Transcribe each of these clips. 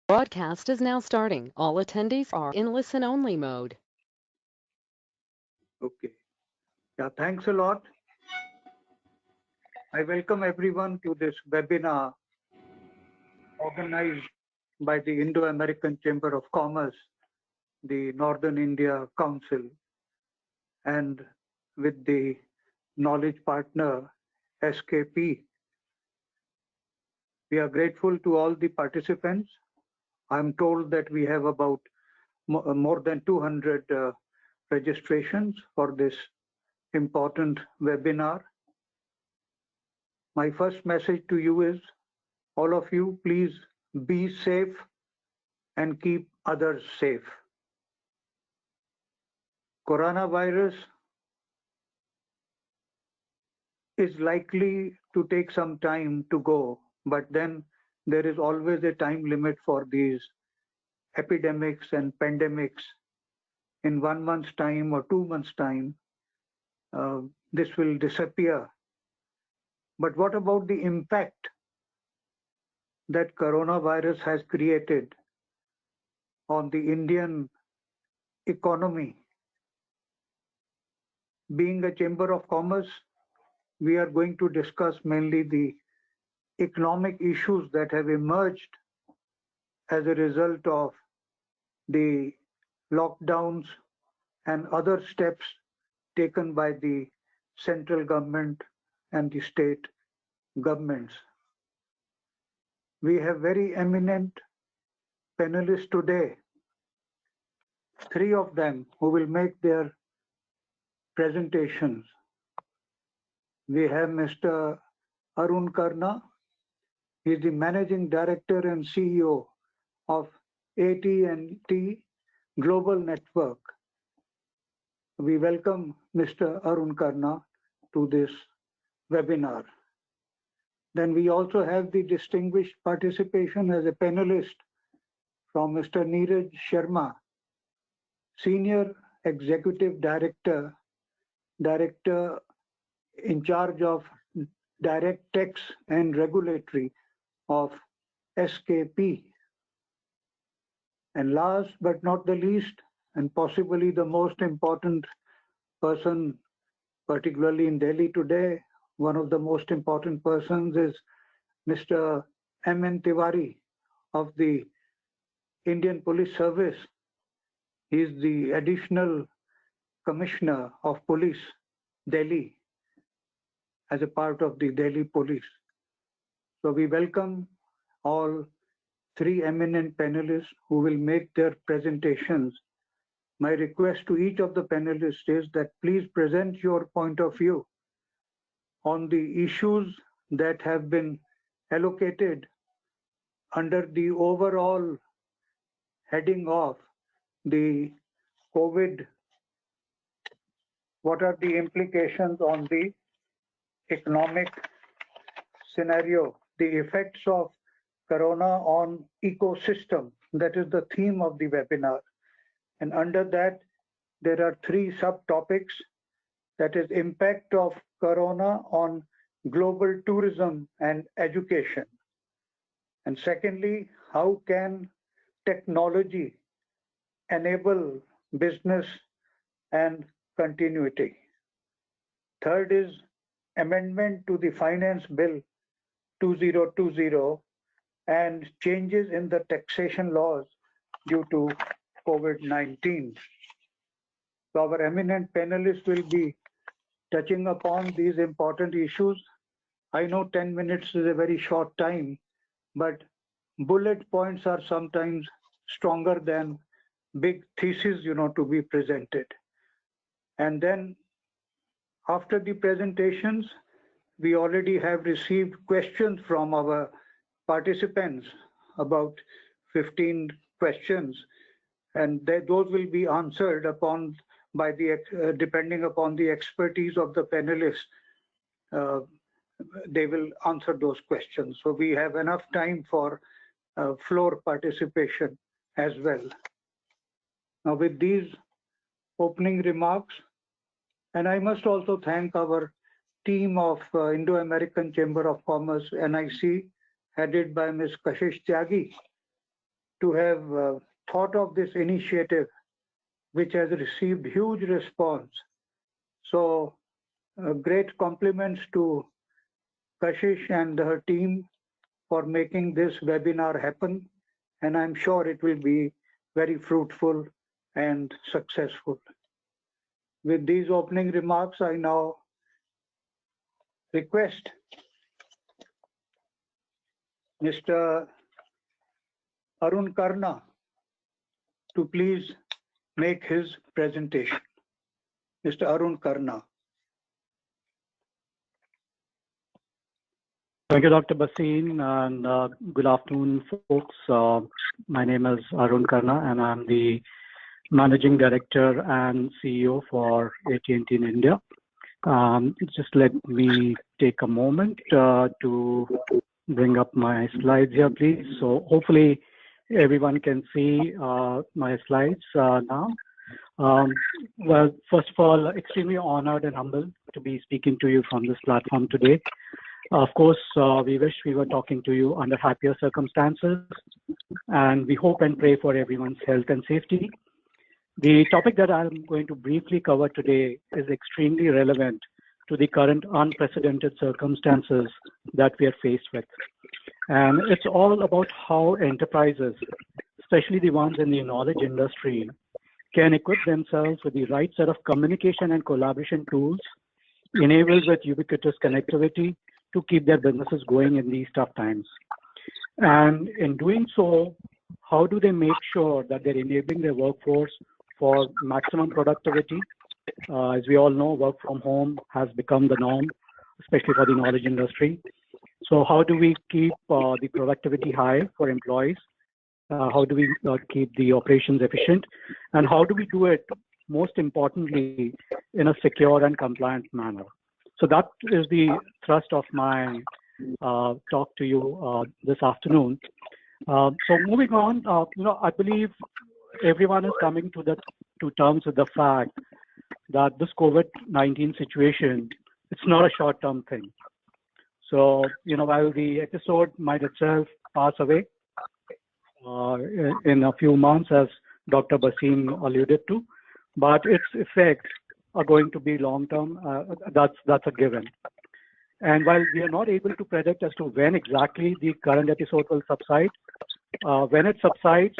Broadcast is now starting. All attendees are in listen-only mode. Okay. Yeah, thanks a lot. I welcome everyone to this webinar organized by the Indo-American Chamber of Commerce, the Northern India Council, and with the knowledge partner SKP. We are grateful to all the participants. I'm told that we have about more than 200 registrations for this important webinar. My first message to you is, all of you, please be safe and keep others safe. Coronavirus is likely to take some time to go, but then there is always a time limit for these epidemics and pandemics. In 1 month's time or 2 months' time, this will disappear. But what about the impact that coronavirus has created on the Indian economy? Being a Chamber of Commerce, we are going to discuss mainly the economic issues that have emerged as a result of the lockdowns and other steps taken by the central government and the state governments. We have very eminent panelists today, three of them who will make their presentations. We have Mr. Arun Karna. He is the Managing Director and CEO of AT&T Global Network. We welcome Mr. Arun Karna to this webinar. Then we also have the distinguished participation as a panelist from Mr. Neeraj Sharma, Senior Executive Director in charge of Direct Tax and Regulatory of SKP. And last but not the least, and possibly the most important person, particularly in Delhi today, one of the most important persons is Mr. M.N. Tiwari of the Indian Police Service. He is the Additional Commissioner of Police, Delhi, as a part of the Delhi Police. So we welcome all three eminent panelists who will make their presentations. My request to each of the panelists is that please present your point of view on the issues that have been allocated under the overall heading of the COVID. What are the implications on the economic scenario, the effects of Corona on ecosystem? That is the theme of the webinar. And under that, there are three subtopics. That is impact of Corona on global tourism and education. And secondly, how can technology enable business and continuity? Third is amendment to the Finance Bill 2020 and changes in the taxation laws due to COVID-19. So our eminent panelists will be touching upon these important issues. I know 10 minutes is a very short time, but bullet points are sometimes stronger than big theses, to be presented. And then after the presentations, we already have received questions from our participants, about 15 questions, and those will be answered upon by the depending upon the expertise of the panelists. They will answer those questions. So we have enough time for floor participation as well. Now with these opening remarks, and I must also thank our team of Indo-American Chamber of Commerce, NIC, headed by Ms. Kashish Tyagi, to have thought of this initiative, which has received huge response. So great compliments to Kashish and her team for making this webinar happen. And I'm sure it will be very fruitful and successful. With these opening remarks, I now request Mr. Arun Karna to please make his presentation. Mr. Arun Karna. Thank you, Dr. Basin, and good afternoon, folks. My name is Arun Karna, and I'm the Managing Director and CEO for AT&T in India. Just let me take a moment to bring up my slides here, please. So hopefully everyone can see my slides now. Well, first of all, extremely honored and humbled to be speaking to you from this platform today. Of course, we wish we were talking to you under happier circumstances, and we hope and pray for everyone's health and safety. The topic that I'm going to briefly cover today is extremely relevant to the current unprecedented circumstances that we are faced with. And it's all about how enterprises, especially the ones in the knowledge industry, can equip themselves with the right set of communication and collaboration tools enabled with ubiquitous connectivity to keep their businesses going in these tough times. And in doing so, how do they make sure that they're enabling their workforce for maximum productivity? As we all know, work from home has become the norm, especially for the knowledge industry. So how do we keep the productivity high for employees? How do we keep the operations efficient? And how do we do it, most importantly, in a secure and compliant manner? So that is the thrust of my talk to you this afternoon. So moving on, I believe everyone is coming to terms with the fact that this COVID-19 situation, it's not a short-term thing. So, while the episode might itself pass away in a few months, as Dr. Basim alluded to, but its effects are going to be long-term. That's a given. And while we are not able to predict as to when exactly the current episode will subside, when it subsides,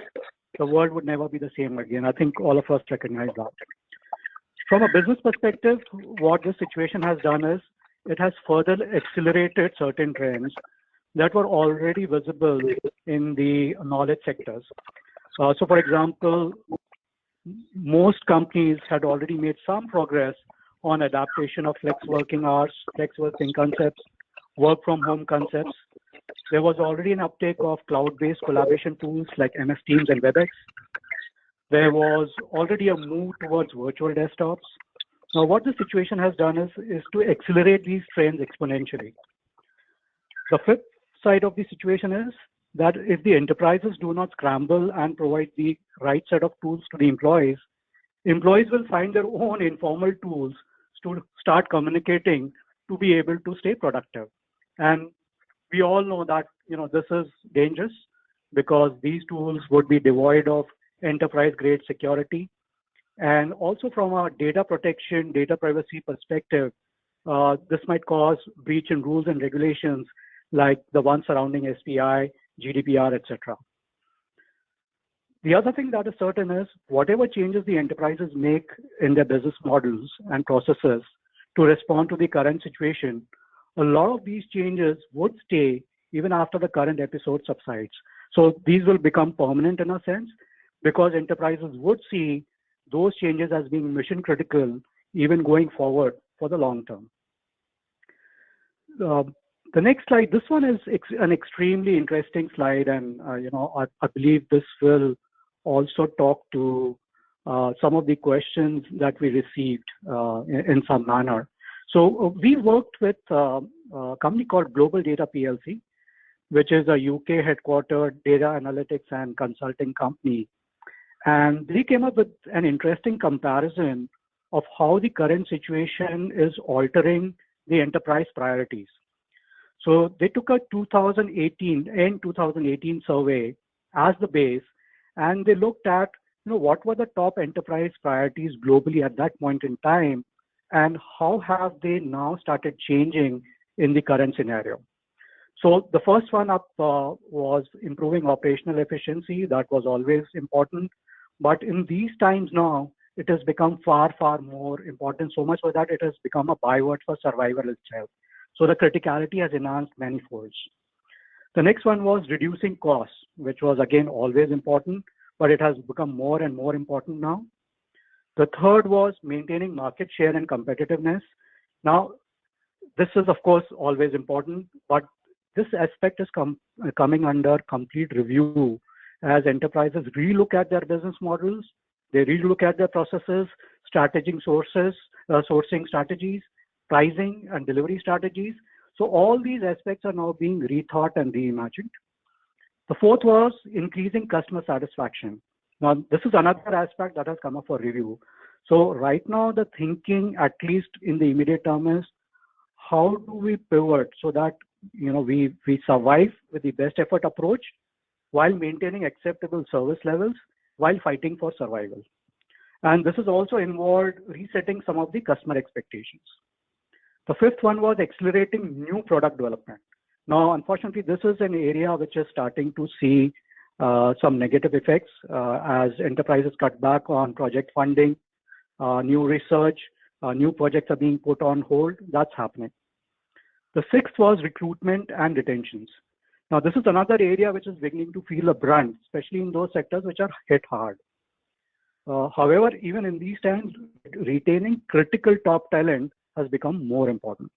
the world would never be the same again. I think all of us recognize that. From a business perspective, what this situation has done is it has further accelerated certain trends that were already visible in the knowledge sectors. So for example, most companies had already made some progress on adaptation of flex working hours, flex working concepts, work from home concepts. There was already an uptake of cloud-based collaboration tools like MS Teams and WebEx. There was already a move towards virtual desktops. Now, what the situation has done is to accelerate these trends exponentially. The flip side of the situation is that if the enterprises do not scramble and provide the right set of tools to the employees will find their own informal tools to start communicating to be able to stay productive. And we all know that this is dangerous because these tools would be devoid of enterprise-grade security. And also from a data protection, data privacy perspective, this might cause breach in rules and regulations like the ones surrounding SPI, GDPR, etc. The other thing that is certain is whatever changes the enterprises make in their business models and processes to respond to the current situation, a lot of these changes would stay even after the current episode subsides. So these will become permanent in a sense because enterprises would see those changes as being mission critical even going forward for the long term. The next slide, this one is an extremely interesting slide, and I believe this will also talk to some of the questions that we received in some manner. So we worked with a company called Global Data PLC, which is a UK headquartered data analytics and consulting company. And they came up with an interesting comparison of how the current situation is altering the enterprise priorities. So they took a 2018 survey as the base and they looked at what were the top enterprise priorities globally at that point in time, and how have they now started changing in the current scenario. So the first one up was improving operational efficiency. That was always important. But in these times now, it has become far, far more important, so much so that it has become a byword for survival itself. So the criticality has enhanced manifolds. The next one was reducing costs, which was again always important, but it has become more and more important now. The third was maintaining market share and competitiveness. Now, this is of course always important, but this aspect is coming under complete review as enterprises relook at their business models, they relook at their processes, sourcing strategies, pricing and delivery strategies. So all these aspects are now being rethought and reimagined. The fourth was increasing customer satisfaction. Now, this is another aspect that has come up for review. So right now, the thinking, at least in the immediate term, is how do we pivot so that we survive with the best effort approach while maintaining acceptable service levels while fighting for survival. And this has also involved resetting some of the customer expectations. The fifth one was accelerating new product development. Now, unfortunately, this is an area which is starting to see some negative effects as enterprises cut back on project funding, new research, new projects are being put on hold. That's happening. The sixth was recruitment and retentions. Now, this is another area which is beginning to feel a brunt, especially in those sectors which are hit hard. However, even in these times, retaining critical top talent has become more important.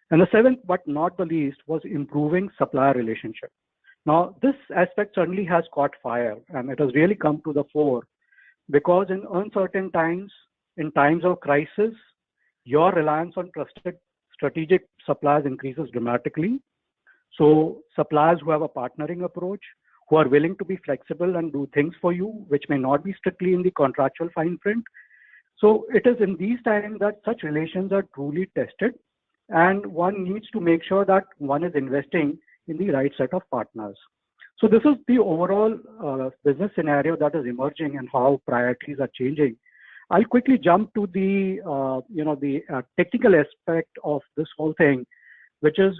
And the seventh, but not the least, was improving supplier relationship. Now, this aspect certainly has caught fire, and it has really come to the fore because in uncertain times, in times of crisis, your reliance on trusted strategic suppliers increases dramatically. So suppliers who have a partnering approach, who are willing to be flexible and do things for you, which may not be strictly in the contractual fine print. So it is in these times that such relations are truly tested, and one needs to make sure that one is investing in the right set of partners. So this is the overall business scenario that is emerging and how priorities are changing. I'll quickly jump to the technical aspect of this whole thing, which is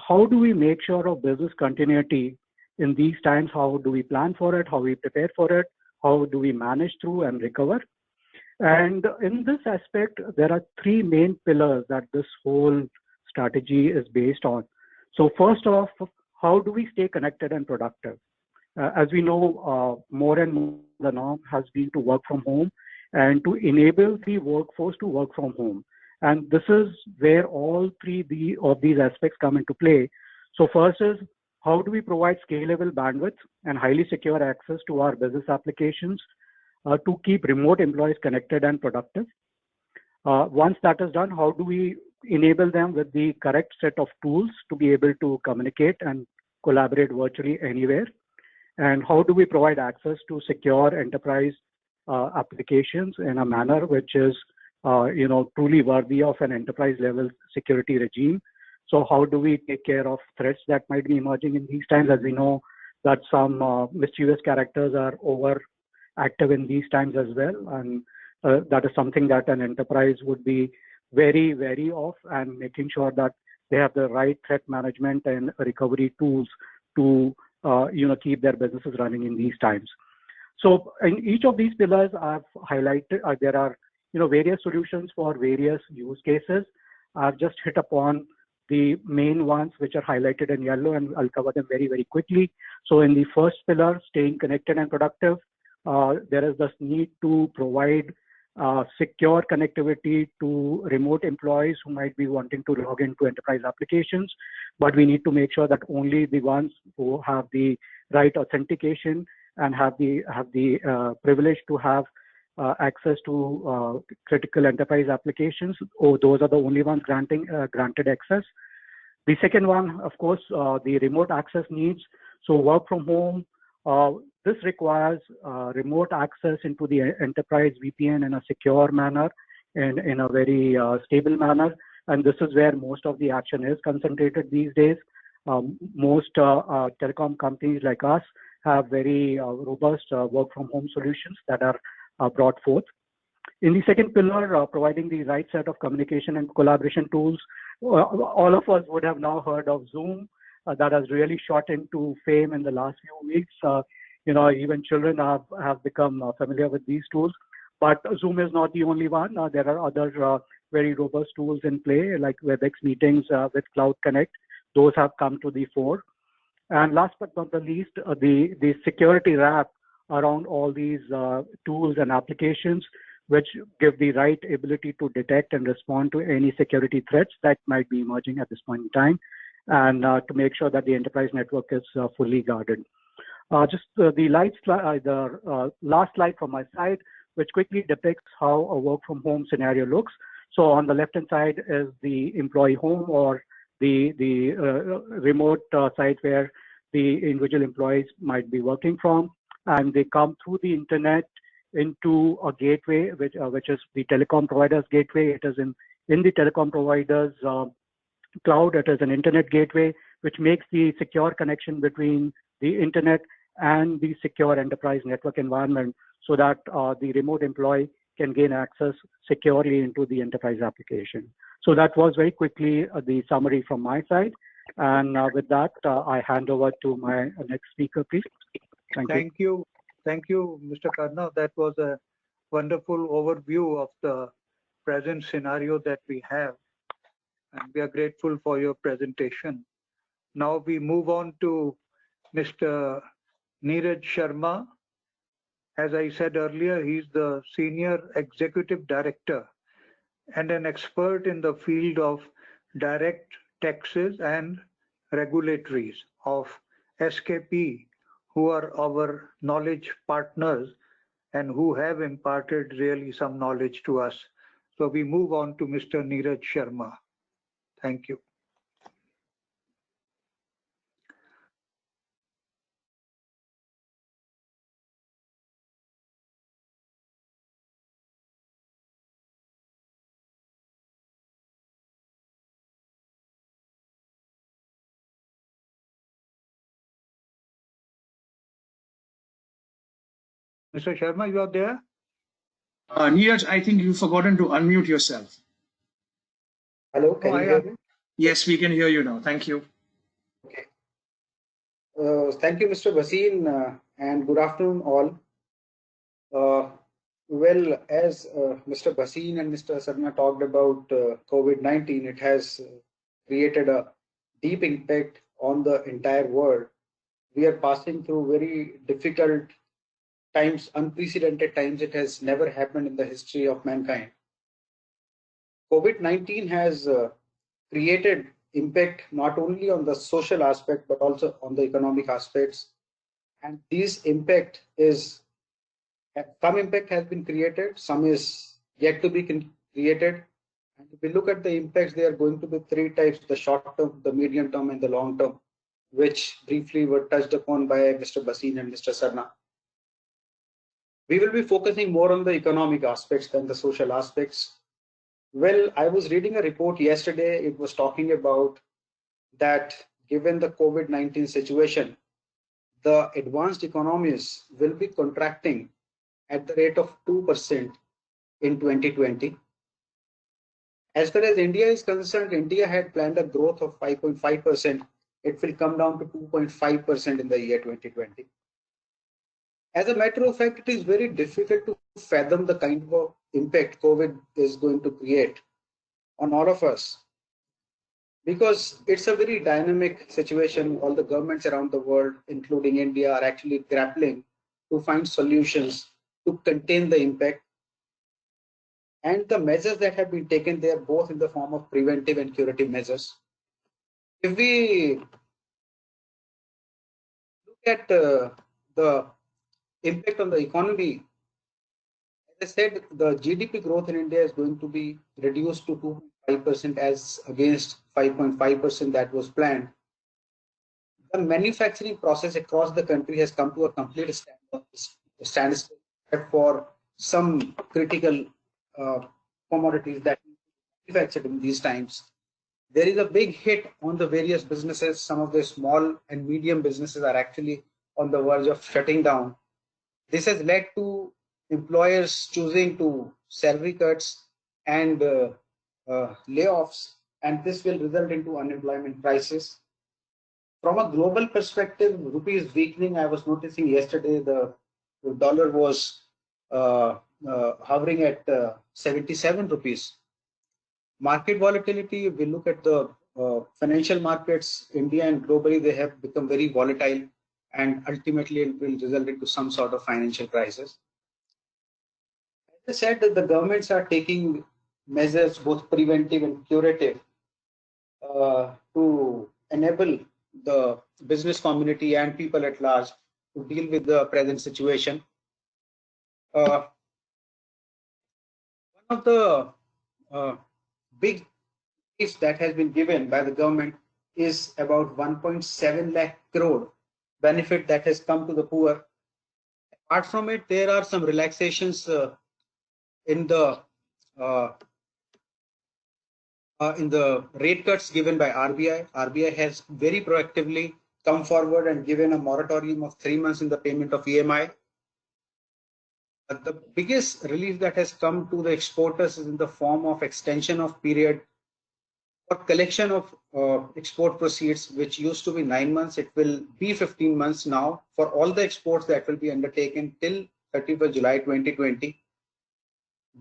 how do we make sure of business continuity in these times? How do we plan for it? How we prepare for it? How do we manage through and recover? And in this aspect, there are three main pillars that this whole strategy is based on. So first off, how do we stay connected and productive? As we know, more and more the norm has been to work from home and to enable the workforce to work from home. And this is where all three of these aspects come into play. So first is, how do we provide scalable bandwidth and highly secure access to our business applications to keep remote employees connected and productive? Once that is done, how do we enable them with the correct set of tools to be able to communicate and collaborate virtually anywhere? And how do we provide access to secure enterprise applications in a manner which is truly worthy of an enterprise level security regime? So how do we take care of threats that might be emerging in these times? As we know that some mischievous characters are active in these times as well. And that is something that an enterprise would be very wary of, and making sure that they have the right threat management and recovery tools to keep their businesses running in these times. So in each of these pillars I've highlighted, there are various solutions for various use cases. I've just hit upon the main ones which are highlighted in yellow, and I'll cover them very, very quickly. So in the first pillar, staying connected and productive, there is this need to provide secure connectivity to remote employees who might be wanting to log into enterprise applications, but we need to make sure that only the ones who have the right authentication and have the privilege to have access to critical enterprise applications, those are the only ones granted access. The second one, of course, the remote access needs. So work from home, this requires remote access into the enterprise VPN in a secure manner and in a very stable manner. And this is where most of the action is concentrated these days. Most telecom companies like us have very robust work from home solutions that are brought forth. In the second pillar, providing the right set of communication and collaboration tools, all of us would have now heard of Zoom. That has really shot into fame in the last few weeks. Even children have become familiar with these tools. But Zoom is not the only one. There are other very robust tools in play, like WebEx meetings with Cloud Connect. Those have come to the fore. And last but not the least, the security wrap around all these tools and applications, which give the right ability to detect and respond to any security threats that might be emerging at this point in time, and to make sure that the enterprise network is fully guarded. The last slide from my side, which quickly depicts how a work from home scenario looks. So on the left-hand side is the employee home, or the remote site where the individual employees might be working from, and they come through the internet into a gateway, which is the telecom provider's gateway. It is in the telecom provider's cloud. It is an internet gateway, which makes the secure connection between the internet and the secure enterprise network environment, so that the remote employee can gain access securely into the enterprise application. So that was very quickly the summary from my side. And with that, I hand over to my next speaker, please. Thank you. Thank you, Mr. Karna. That was a wonderful overview of the present scenario that we have. And we are grateful for your presentation. Now we move on to Mr. Neeraj Sharma. As I said earlier, he's the Senior Executive Director and an expert in the field of direct taxes and regulatories of SKP, who are our knowledge partners and who have imparted really some knowledge to us. So we move on to Mr. Neeraj Sharma. Thank you. Mr. Sharma, you are there? Neeraj, I think you've forgotten to unmute yourself. Hello, can you hear me? Yes, we can hear you now. Thank you. Okay. Thank you, Mr. Bhasin, and good afternoon, all. Well, as Mr. Bhasin and Mr. Sarna talked about COVID-19, it has created a deep impact on the entire world. We are passing through very difficult times, unprecedented times. It has never happened in the history of mankind. COVID-19 has created impact not only on the social aspect but also on the economic aspects, and this impact is some impact has been created, some is yet to be created. And if we look at the impacts, they are going to be three types: the short term, the medium term, and the long term, which briefly were touched upon by Mr. Bhasin and Mr. Sarna. We will be focusing more on the economic aspects than the social aspects. Well, I was reading a report yesterday. It was talking about that given the COVID-19 situation, the advanced economies will be contracting at the rate of 2% in 2020. As far as India is concerned, India had planned a growth of 5.5%. It will come down to 2.5% in the year 2020. As a matter of fact, it is very difficult to fathom the kind of impact COVID is going to create on all of us, because it's a very dynamic situation. All the governments around the world, including India, are actually grappling to find solutions to contain the impact. And the measures that have been taken, they are both in the form of preventive and curative measures. If we look at the impact on the economy, as I said, the GDP growth in India is going to be reduced to 2.5% as against 5.5% that was planned. The manufacturing process across the country has come to a complete standstill for some critical commodities that manufactured in these times. There is a big hit on the various businesses. Some of the small and medium businesses are actually on the verge of shutting down. This has led to employers choosing to salary cuts and layoffs, and this will result into unemployment crisis. From a global perspective, rupees weakening. I was noticing yesterday the dollar was hovering at 77 rupees. Market volatility, if we look at the financial markets, India and globally, they have become very volatile, and ultimately it will result into some sort of financial crisis. As I said, that the governments are taking measures, both preventive and curative, to enable the business community and people at large to deal with the present situation. One of the big gifts that has been given by the government is about 1.7 lakh crore benefit that has come to the poor. Apart from it, there are some relaxations in the rate cuts given by RBI. RBI has very proactively come forward and given a moratorium of 3 months in the payment of EMI. The biggest relief that has come to the exporters is in the form of extension of period for collection of export proceeds, which used to be 9 months. It will be 15 months now for all the exports that will be undertaken till 31st July 2020.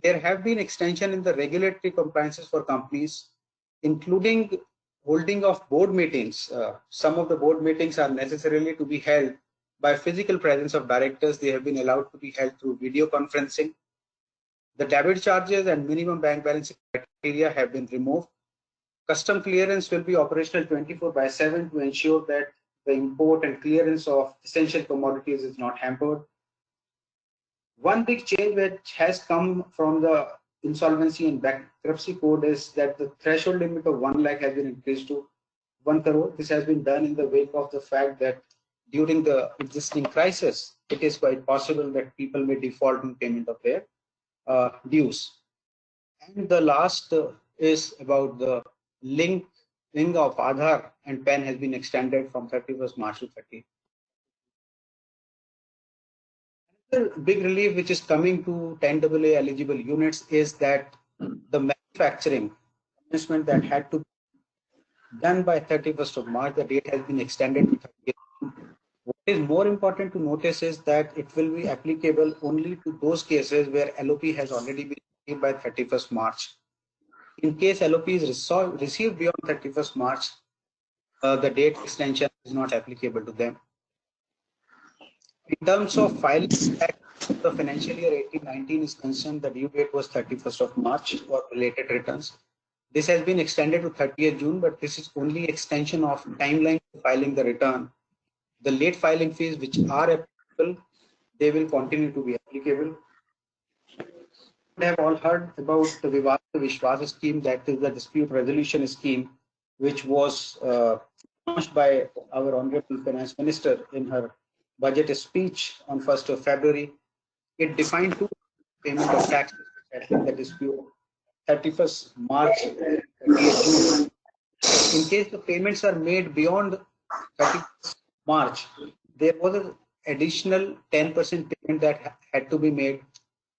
There have been extension in the regulatory compliances for companies, including holding of board meetings. Some of the board meetings are necessarily to be held by physical presence of directors. They have been allowed to be held through video conferencing. The debit charges and minimum bank balance criteria have been removed. Custom clearance will be operational 24/7 to ensure that the import and clearance of essential commodities is not hampered. One big change which has come from the insolvency and bankruptcy code is that the threshold limit of 1 lakh has been increased to 1 crore. This has been done in the wake of the fact that during the existing crisis, it is quite possible that people may default in payment of their dues. And the last is about the link of Aadhaar and PAN has been extended from 31st March to 30. Another big relief which is coming to 10AA eligible units is that the manufacturing investment that had to be done by 31st of March, the date has been extended to 30th. What is more important to notice is that it will be applicable only to those cases where LOP has already been received by 31st March. In case LOP is received beyond 31st March, the date extension is not applicable to them. In terms of filing tax, the financial year 18-19 is concerned, the due date was 31st of March for related returns. This has been extended to 30th June, but this is only extension of timeline for filing the return. The late filing fees which are applicable, they will continue to be applicable. We have all heard about the Vivad Vishwas scheme, that is the dispute resolution scheme, which was launched by our Honorable Finance Minister in her budget speech on 1st of February. It defined two payment of taxes settling the dispute 31st March and 30th June. In case the payments are made beyond 31st March, there was an additional 10% payment that had to be made.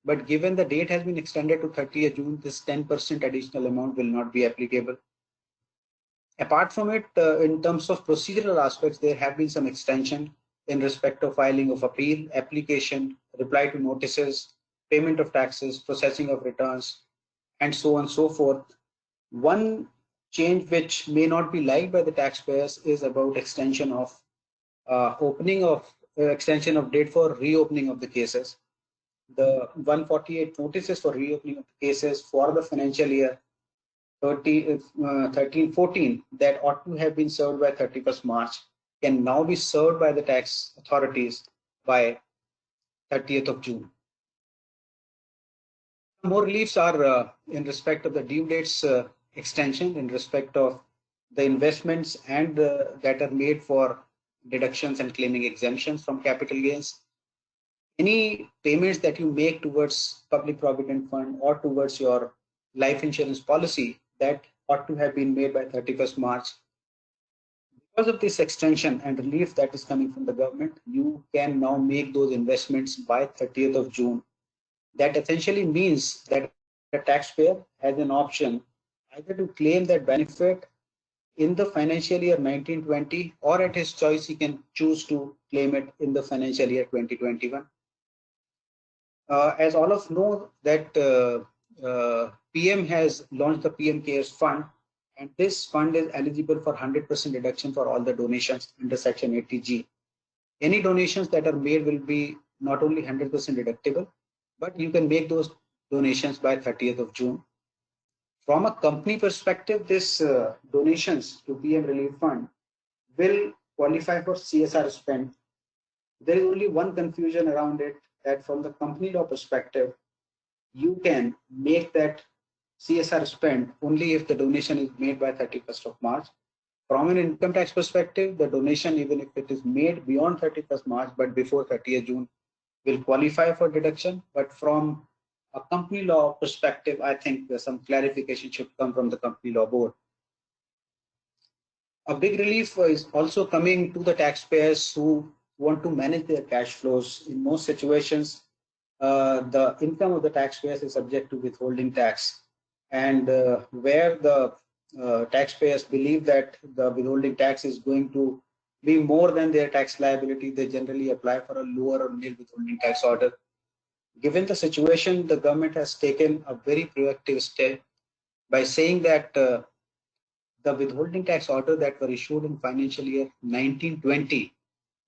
But given the date has been extended to 30th June, this 10% additional amount will not be applicable. Apart from it, in terms of procedural aspects, there have been some extension in respect of filing of appeal, application, reply to notices, payment of taxes, processing of returns, and so on and so forth. One change which may not be liked by the taxpayers is about extension of extension of date for reopening of the cases. The 148 notices for reopening of the cases for the financial year 13-14 that ought to have been served by 31st March can now be served by the tax authorities by 30th of June. More reliefs are in respect of the due dates extension, in respect of the investments and that are made for deductions and claiming exemptions from capital gains. Any payments that you make towards public provident fund or towards your life insurance policy that ought to have been made by 31st March Because of this extension and relief that is coming from the government, you can now make those investments by 30th of June. That essentially means that a taxpayer has an option either to claim that benefit in the financial year 1920, or at his choice, he can choose to claim it in the financial year 2021. As all of know that PM has launched the PM Cares Fund, and this fund is eligible for 100% deduction for all the donations under Section 80G. Any donations that are made will be not only 100% deductible, but you can make those donations by 30th of June. From a company perspective, this donations to PM Relief Fund will qualify for CSR spend. There is only one confusion around it, that from the company law perspective, you can make that CSR spend only if the donation is made by 31st of March. From an income tax perspective, the donation, even if it is made beyond 31st March but before 30th June, will qualify for deduction. But from a company law perspective, I think some clarification should come from the company law board. A big relief is also coming to the taxpayers who want to manage their cash flows. In most situations, the income of the taxpayers is subject to withholding tax. And where the taxpayers believe that the withholding tax is going to be more than their tax liability, they generally apply for a lower or nil withholding tax order. Given the situation, the government has taken a very proactive step by saying that the withholding tax order that were issued in financial year 1920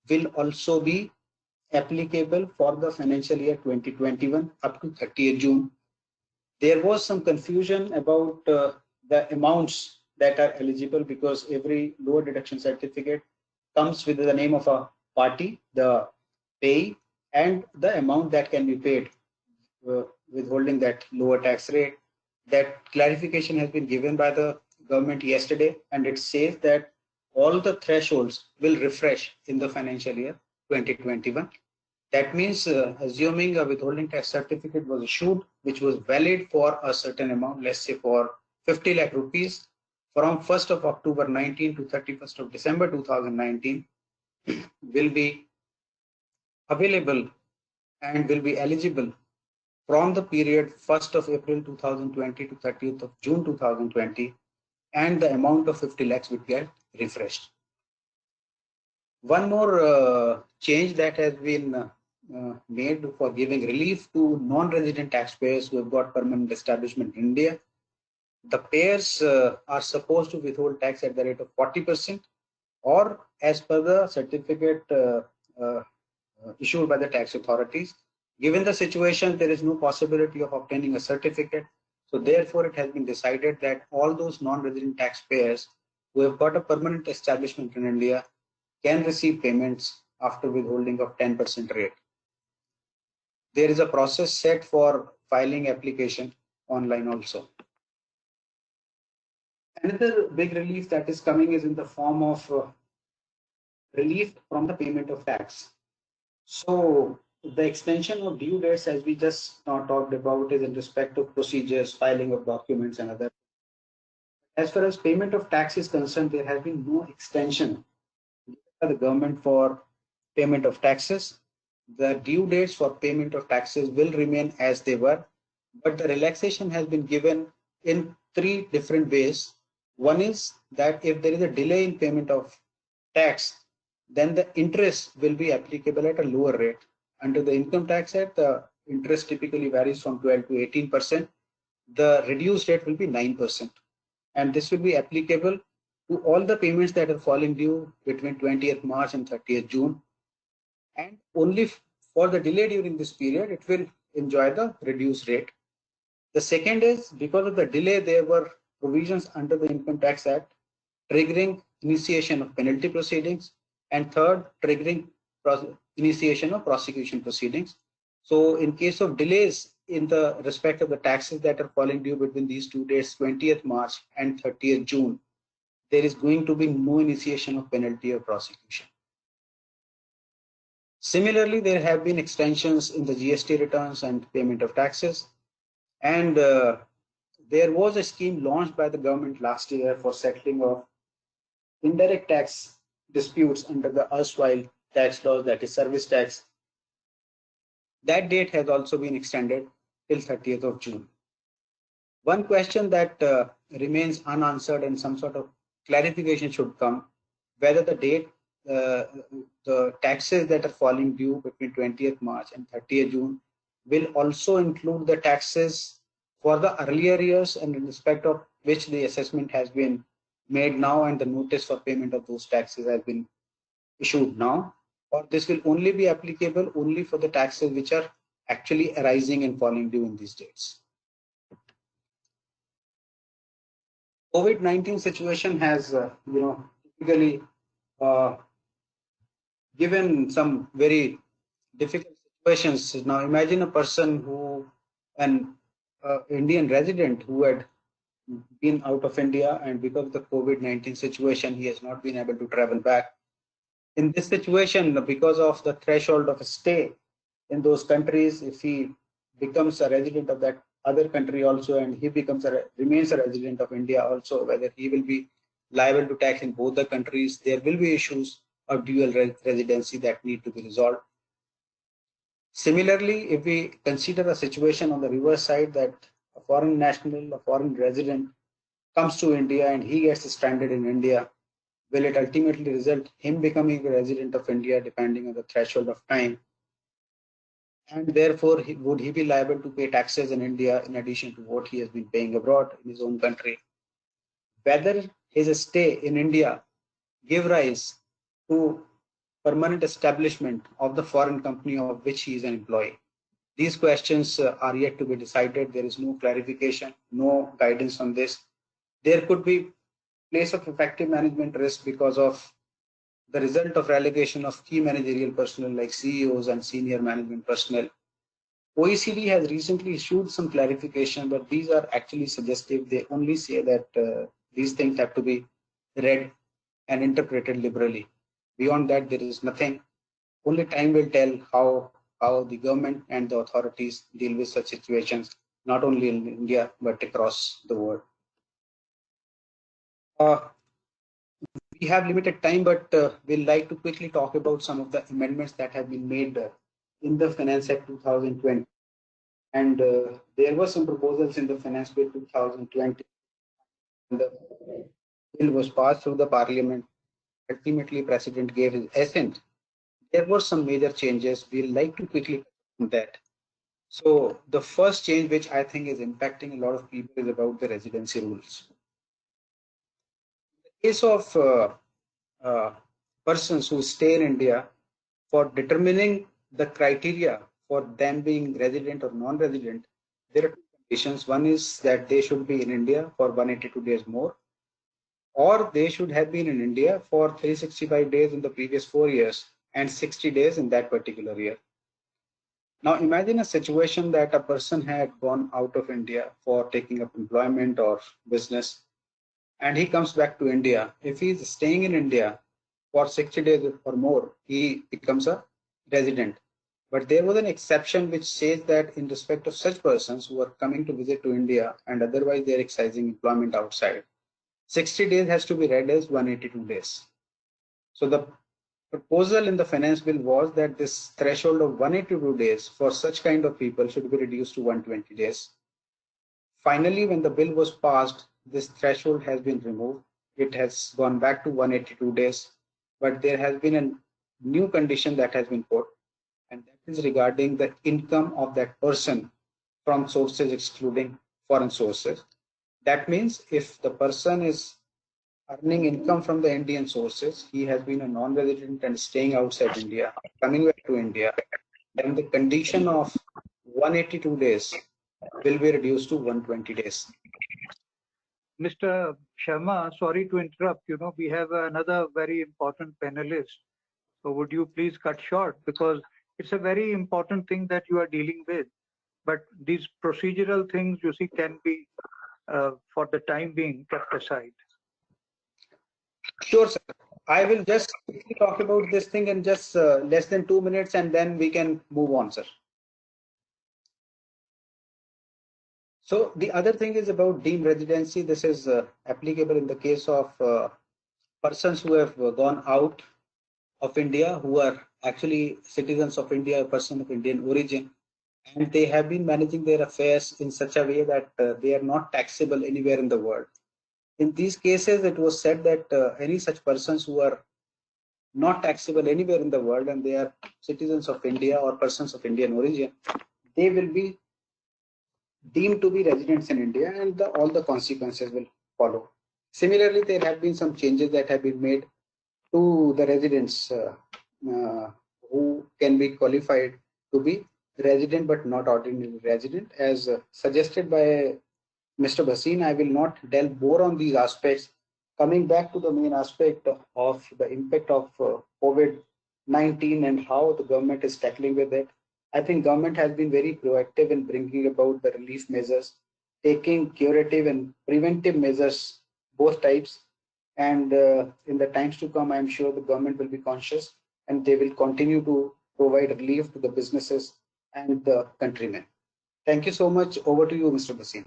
will also be applicable for the financial year 2021 up to 30th June. There was some confusion about the amounts that are eligible, because every lower deduction certificate comes with the name of a party, the payee, and the amount that can be paid withholding that lower tax rate. That clarification has been given by the government yesterday, and it says that all the thresholds will refresh in the financial year 2021. That means assuming a withholding tax certificate was issued, which was valid for a certain amount, let's say for 50 lakh rupees, from 1st of October 19 to 31st of December 2019, will be available and will be eligible from the period 1st of April 2020 to 30th of June 2020, and the amount of 50 lakhs would get refreshed. One more change that has been made for giving relief to non-resident taxpayers who have got permanent establishment in India. The payers are supposed to withhold tax at the rate of 40%, or as per the certificate issued by the tax authorities. Given the situation, there is no possibility of obtaining a certificate. So therefore, it has been decided that all those non-resident taxpayers who have got a permanent establishment in India can receive payments after withholding of 10% rate. There is a process set for filing application online also. Another big relief that is coming is in the form of relief from the payment of tax. So the extension of due dates, as we just now talked about, is in respect of procedures, filing of documents and other. As far as payment of tax is concerned, there has been no extension by the government for payment of taxes. The due dates for payment of taxes will remain as they were, but the relaxation has been given in 3 different ways. One is that if there is a delay in payment of tax, then the interest will be applicable at a lower rate. Under the Income Tax Act, the interest typically varies from 12 to 18%. The reduced rate will be 9%. And this will be applicable to all the payments that are falling due between 20th March and 30th June. And only for the delay during this period, it will enjoy the reduced rate. The second is, because of the delay, there were provisions under the Income Tax Act triggering initiation of penalty proceedings, and third, triggering initiation of prosecution proceedings. So in case of delays in the respect of the taxes that are falling due between these 2 dates, 20th March and 30th June, there is going to be no initiation of penalty or prosecution. Similarly, there have been extensions in the GST returns and payment of taxes. And there was a scheme launched by the government last year for settling of indirect tax disputes under the erstwhile tax laws, that is service tax. That date has also been extended till 30th of June. One question that remains unanswered and some sort of clarification should come, whether the date, the taxes that are falling due between 20th March and 30th June will also include the taxes for the earlier years and in respect of which the assessment has been made now and the notice for payment of those taxes has been issued now, or this will only be applicable only for the taxes which are actually arising and falling due in these dates. COVID-19 situation has, typically given some very difficult situations. Now, imagine a person who, an Indian resident who had been out of India, and because of the COVID-19 situation, he has not been able to travel back. In this situation, because of the threshold of a stay in those countries, if he becomes a resident of that other country also, and he remains a resident of India also, whether he will be liable to tax in both the countries, there will be issues of dual residency that need to be resolved. Similarly, if we consider a situation on the reverse side, that a foreign national, a foreign resident comes to India and he gets stranded in India, will it ultimately result him becoming a resident of India depending on the threshold of time? And therefore, would he be liable to pay taxes in India in addition to what he has been paying abroad in his own country? Whether his stay in India give rise to permanent establishment of the foreign company of which he is an employee. These questions are yet to be decided. There is no clarification, no guidance on this. There could be place of effective management risk because of the result of relegation of key managerial personnel like CEOs and senior management personnel. OECD has recently issued some clarification, but these are actually suggestive. They only say that these things have to be read and interpreted liberally. Beyond that, there is nothing. Only time will tell how the government and the authorities deal with such situations, not only in India, but across the world. We have limited time, but we'll like to quickly talk about some of the amendments that have been made in the Finance Act 2020. And there were some proposals in the Finance Bill 2020. The bill was passed through the Parliament. Ultimately, President gave his assent. There were some major changes. We'll like to quickly on that. So the first change, which I think is impacting a lot of people, is about the residency rules. In the case of persons who stay in India, for determining the criteria for them being resident or non-resident, there are two conditions. One is that they should be in India for 182 days more, or they should have been in India for 365 days in the previous 4 years and 60 days in that particular year. Now imagine a situation that a person had gone out of India for taking up employment or business, and he comes back to India. If he is staying in India for 60 days or more, he becomes a resident. But there was an exception which says that in respect of such persons who are coming to visit to India and otherwise they are exercising employment outside, 60 days has to be read as 182 days. So the proposal in the finance bill was that this threshold of 182 days for such kind of people should be reduced to 120 days. Finally, when the bill was passed, this threshold has been removed. It has gone back to 182 days, but there has been a new condition that has been put, and that is regarding the income of that person from sources excluding foreign sources. That means if the person is earning income from the Indian sources, he has been a non-resident and staying outside India, coming back to India, then the condition of 182 days will be reduced to 120 days. Mr. Sharma, sorry to interrupt. We have another very important panelist. So would you please cut short, because it's a very important thing that you are dealing with. But these procedural things, you see, can be, for the time being, kept aside. Sure, sir. I will just quickly talk about this thing in just less than 2 minutes, and then we can move on, sir. So the other thing is about deemed residency. This is applicable in the case of persons who have gone out of India, who are actually citizens of India, a person of Indian origin, and they have been managing their affairs in such a way that they are not taxable anywhere in the world. In these cases, it was said that any such persons who are not taxable anywhere in the world and they are citizens of India or persons of Indian origin, they will be deemed to be residents in India, and all the consequences will follow. Similarly, there have been some changes that have been made to the residents who can be qualified to be resident but not ordinary resident, as suggested by Mr. Bhasin. I will not delve more on these aspects. Coming back to the main aspect of the impact of COVID-19 and how the government is tackling with it, I think government has been very proactive in bringing about the relief measures, taking curative and preventive measures, both types. And in the times to come, I'm sure the government will be conscious and they will continue to provide relief to the businesses and the countrymen. Thank you so much. Over to you, Mr. Bhasin.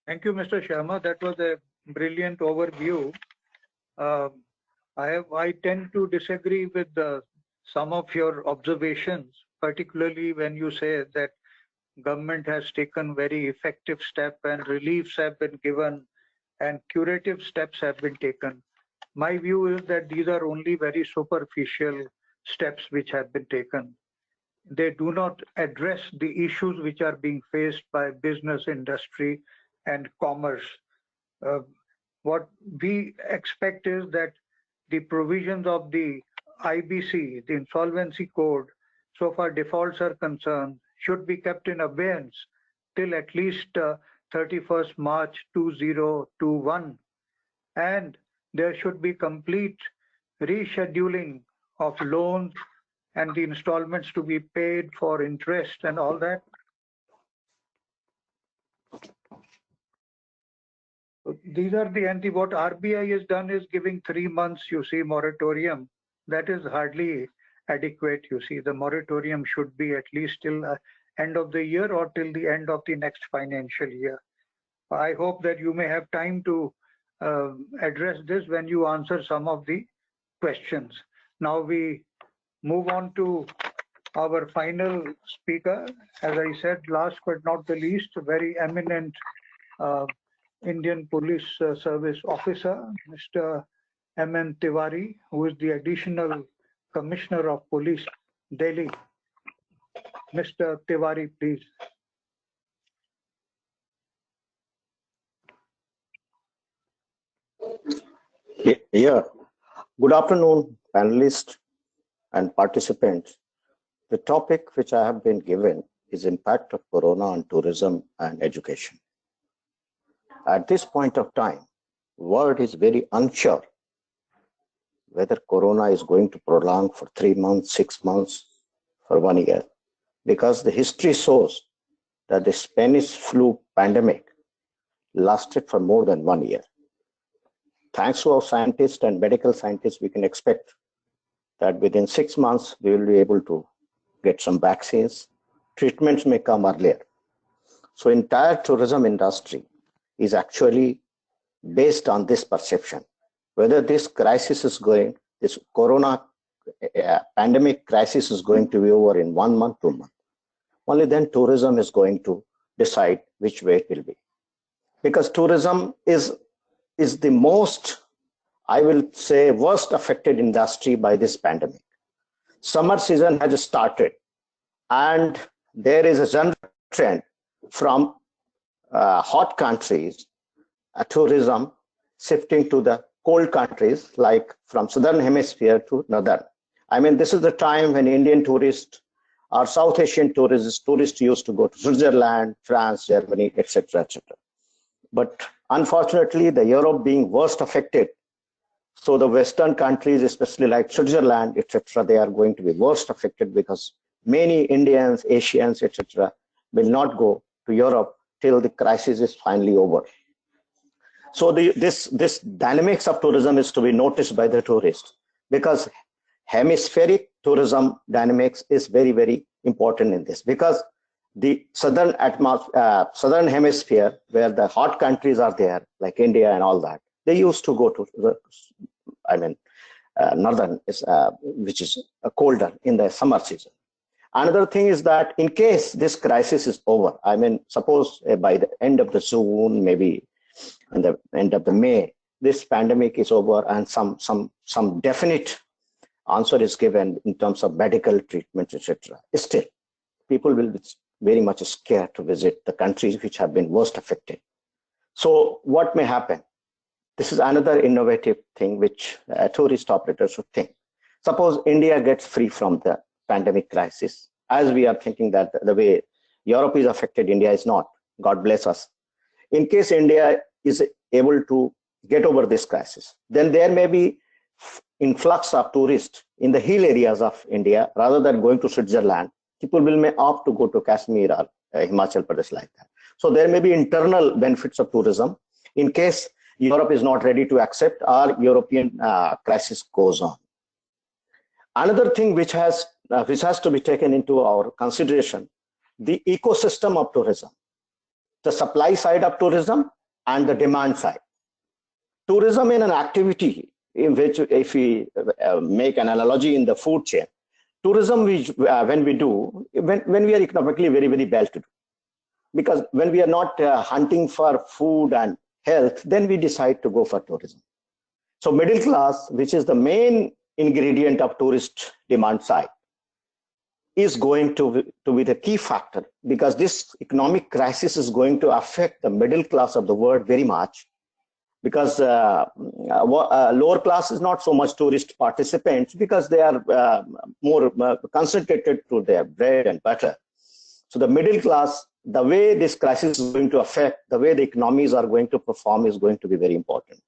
Thank you, Mr. Sharma. That was a brilliant overview. I tend to disagree with some of your observations, particularly when you say that government has taken very effective steps and reliefs have been given and curative steps have been taken. My view is that these are only very superficial steps which have been taken. They do not address the issues which are being faced by business, industry, and commerce. What we expect is that the provisions of the IBC, the Insolvency Code, so far defaults are concerned, should be kept in abeyance till at least 31st March 2021. And there should be complete rescheduling of loans and the installments to be paid for interest and all that. These are what RBI has done is giving 3 months, moratorium. That is hardly adequate, The moratorium should be at least till end of the year or till the end of the next financial year. I hope that you may have time to address this when you answer some of the questions. Now we move on to our final speaker. As I said, last but not the least, a very eminent Indian Police Service officer, Mr. M.N. Tiwari, who is the Additional Commissioner of Police, Delhi. Mr. Tiwari, please. Yeah. Good afternoon, panelists and participants. The topic which I have been given is impact of Corona on tourism and education. At this point of time, world is very unsure whether Corona is going to prolong for 3 months, 6 months, for 1 year, because the history shows that the Spanish flu pandemic lasted for more than 1 year. Thanks to our scientists and medical scientists, we can expect that within 6 months, we will be able to get some vaccines. Treatments may come earlier. So entire tourism industry is actually based on this perception. Whether this crisis is going, this Corona pandemic crisis is going to be over in 1 month, 2 months. Only then tourism is going to decide which way it will be. Because tourism is the most, I will say, worst affected industry by this pandemic. Summer season has started and there is a general trend from hot countries, tourism shifting to the cold countries, like from southern hemisphere to northern. I mean, this is the time when Indian tourists or South Asian tourists used to go to Switzerland, France, Germany, etc., etc. But unfortunately, the Europe being worst affected, so the Western countries, especially like Switzerland, etc., they are going to be worst affected because many Indians, Asians, etc., will not go to Europe till the crisis is finally over. So this dynamics of tourism is to be noticed by the tourists, because hemispheric tourism dynamics is very, very important in this, because the southern hemisphere, where the hot countries are there, like India and all that, they used to go to the, northern, which is colder in the summer season. Another thing is that in case this crisis is over, suppose by the end of the June, maybe at the end of the May, this pandemic is over and some definite answer is given in terms of medical treatment, etc. Still, people will be very much scared to visit the countries which have been worst affected. So what may happen? This is another innovative thing which tourist operators should think. Suppose India gets free from the pandemic crisis, as we are thinking that the way Europe is affected, India is not. God bless us. In case India is able to get over this crisis, then there may be influx of tourists in the hill areas of India. Rather than going to Switzerland, people may opt to go to Kashmir or Himachal Pradesh, like that. So there may be internal benefits of tourism in case Europe is not ready to accept or European crisis goes on. Another thing which has to be taken into our consideration, the ecosystem of tourism, the supply side of tourism and the demand side. Tourism in an activity in which, if we make an analogy in the food chain, tourism when we are economically very, very well to do. Because when we are not hunting for food and health, then we decide to go for tourism. So middle class, which is the main ingredient of tourist demand side, is going to be the key factor, because this economic crisis is going to affect the middle class of the world very much, because lower class is not so much tourist participants, because they are more concentrated to their bread and butter. So the middle class, the way this crisis is going to affect, the way the economies are going to perform is going to be very important.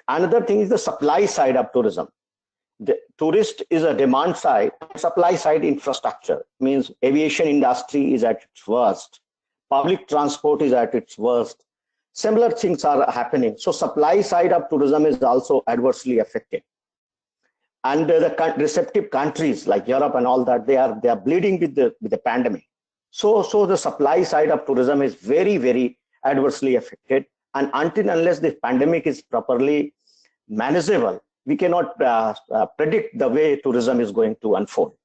Another thing is the supply side of tourism. The tourist is a demand side, supply side infrastructure, means aviation industry is at its worst, public transport is at its worst. Similar things are happening. So supply side of tourism is also adversely affected. And the receptive countries like Europe and all that, they are bleeding with the pandemic. So the supply side of tourism is very, very adversely affected. And until unless the pandemic is properly manageable, we cannot predict the way tourism is going to unfold.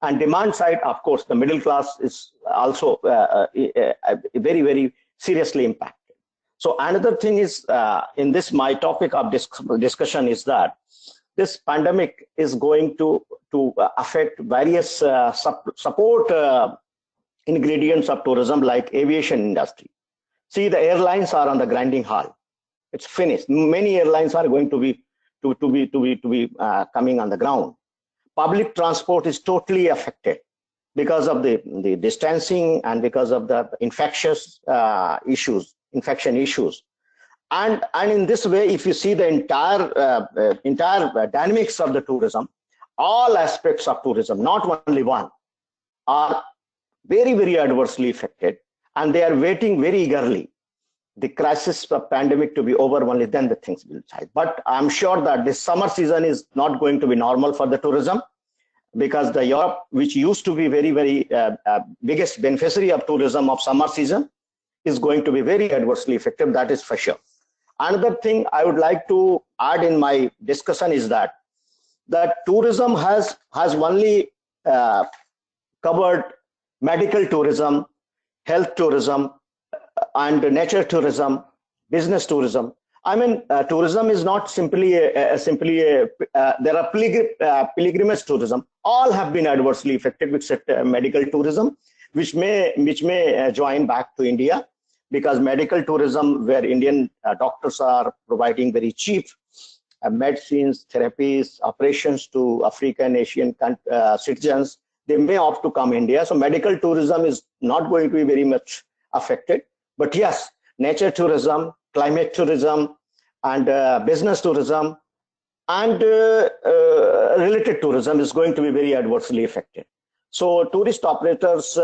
And demand side, of course, the middle class is also very, very seriously impacted. So another thing is, in this, my topic of discussion is that this pandemic is going to affect various support ingredients of tourism, like aviation industry. See, the airlines are on the grinding halt. It's finished. Many airlines are going to be coming on the ground. Public transport is totally affected because of the distancing and because of the infection issues. And in this way, if you see the entire dynamics of the tourism, all aspects of tourism, not only one, are very, very adversely affected, and they are waiting very eagerly the crisis of pandemic to be over, only then the things will change. But I'm sure that this summer season is not going to be normal for the tourism, because the Europe, which used to be very, very biggest beneficiary of tourism of summer season, is going to be very adversely affected. That is for sure. Another thing I would like to add in my discussion is that tourism has only covered medical tourism, health tourism, and nature tourism, business tourism. Tourism is not simply there are pilgrimage tourism. All have been adversely affected, except medical tourism, which may join back to India, because medical tourism, where Indian doctors are providing very cheap medicines, therapies, operations to African, Asian citizens, they may opt to come India. So medical tourism is not going to be very much affected. But yes, nature tourism, climate tourism, and business tourism, and related tourism is going to be very adversely affected. So tourist operators,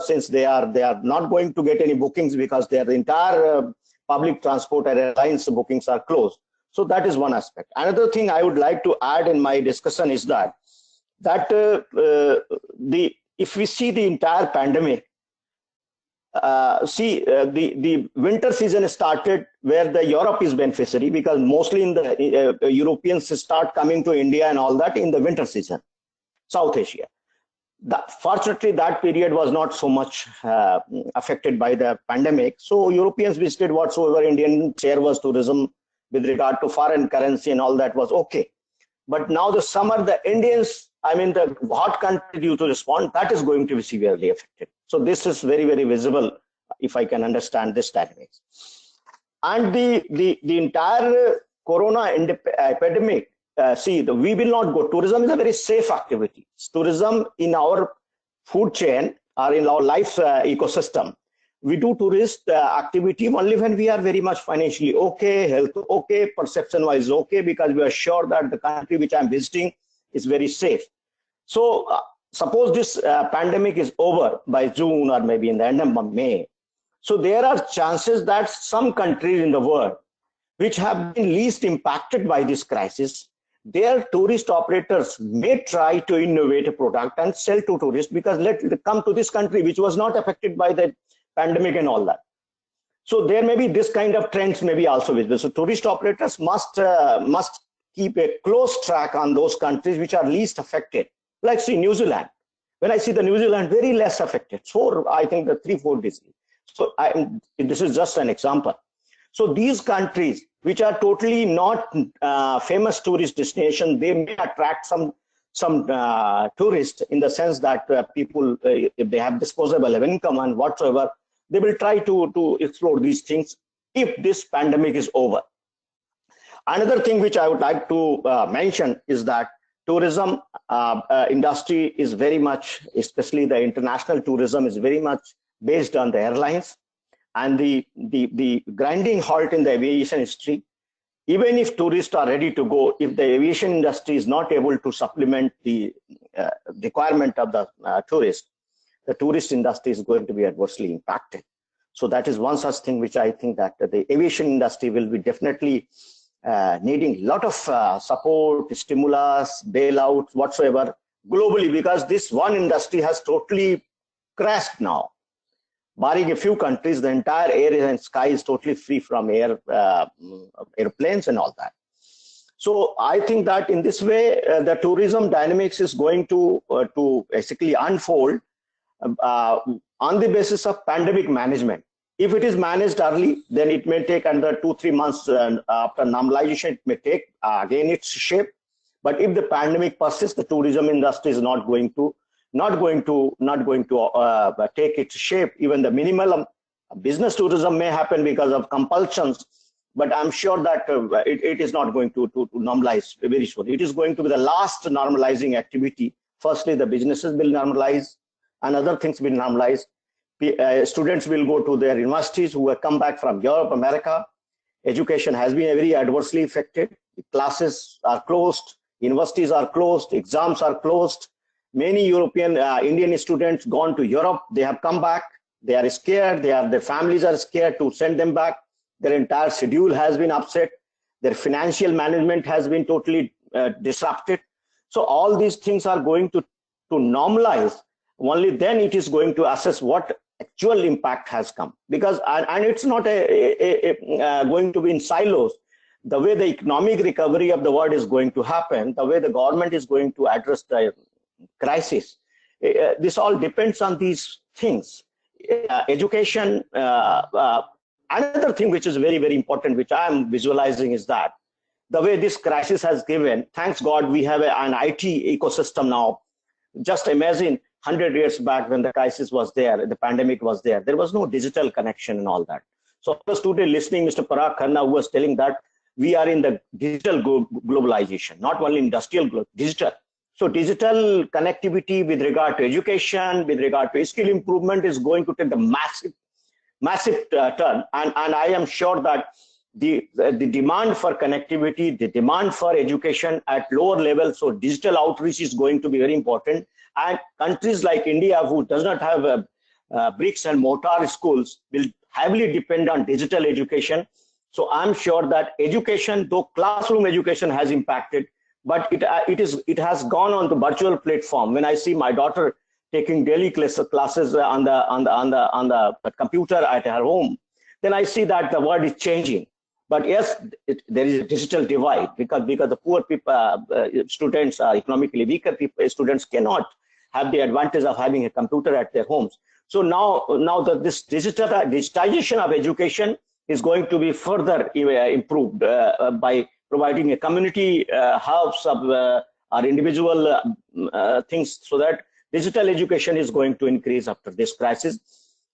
since they are not going to get any bookings because their entire public transport and airlines bookings are closed. So that is one aspect. Another thing I would like to add in my discussion is that if we see the entire pandemic, the winter season started where the Europe is beneficiary, because mostly in the Europeans start coming to India and all that in the winter season, South Asia. Fortunately, that period was not so much affected by the pandemic. So Europeans visited whatsoever Indian share was tourism with regard to foreign currency and all that was okay. But now the summer, the Indians, I mean, the hot country due to respond, that is going to be severely affected. So this is very, very visible, if I can understand this dynamics. And the entire corona epidemic, we will not go. Tourism is a very safe activity. Tourism in our food chain or in our life ecosystem, we do tourist activity only when we are very much financially okay, health okay, perception wise okay, because we are sure that the country which I'm visiting is very safe. So suppose this pandemic is over by June or maybe in the end of May. So there are chances that some countries in the world which have been least impacted by this crisis, their tourist operators may try to innovate a product and sell to tourists, because let them come to this country which was not affected by the pandemic and all that. So there may be this kind of trends may be also visible. So tourist operators must keep a close track on those countries which are least affected. Like see New Zealand. When I see the New Zealand very less affected, so I think the 3-4 disease. So this is just an example. So these countries which are totally not famous tourist destination, they may attract some tourists in the sense that people, if they have disposable income and whatsoever, they will try to explore these things if this pandemic is over. Another thing which I would like to mention is that tourism industry is very much, especially the international tourism, is very much based on the airlines, and the grinding halt in the aviation industry. Even if tourists are ready to go, if the aviation industry is not able to supplement the requirement of the tourist, the tourist industry is going to be adversely impacted. So that is one such thing which I think that the aviation industry will be definitely needing a lot of support, stimulus, bailouts, whatsoever, globally, because this one industry has totally crashed now. Barring a few countries, the entire air and sky is totally free from airplanes and all that. So I think that in this way, the tourism dynamics is going to basically unfold on the basis of pandemic management. If it is managed early, then it may take under 2-3 months after normalization, it may take again its shape. But if the pandemic persists, the tourism industry is not going to take its shape. Even the minimal business tourism may happen because of compulsions, but I'm sure that it is not going to normalize very soon. It is going to be the last normalizing activity. Firstly, the businesses will normalize and other things will normalize. Students will go to their universities who have come back from Europe, America. Education has been very adversely affected. Classes are closed, universities are closed, exams are closed. Many European, Indian students gone to Europe, they have come back, they are scared, their families are scared to send them back. Their entire schedule has been upset. Their financial management has been totally disrupted. So all these things are going to normalize. Only then it is going to assess what actual impact has come. Because, and it's not going to be in silos. The way the economic recovery of the world is going to happen, the way the government is going to address the crisis, this all depends on these things. Education, another thing which is very, very important, which I am visualizing, is that the way this crisis has given, thanks God, we have an IT ecosystem now. Just imagine 100 years back when the crisis was there, the pandemic was there was no digital connection and all that. So I was today listening Mr. Parag Khanna, who was telling that we are in the digital globalization, not only industrial, digital. So digital connectivity with regard to education, with regard to skill improvement is going to take the massive turn. And I am sure that the demand for connectivity, the demand for education at lower levels, so digital outreach is going to be very important. And countries like India, who does not have bricks and mortar schools, will heavily depend on digital education. So I'm sure that education, though classroom education has impacted, but it has gone on to virtual platform. When I see my daughter taking daily classes on the computer at her home, then I see that the world is changing. But yes, there is a digital divide because the poor people, students, economically weaker people, students cannot have the advantage of having a computer at their homes. So now this digitization of education is going to be further improved by providing a community hubs of or individual things, so that digital education is going to increase after this crisis,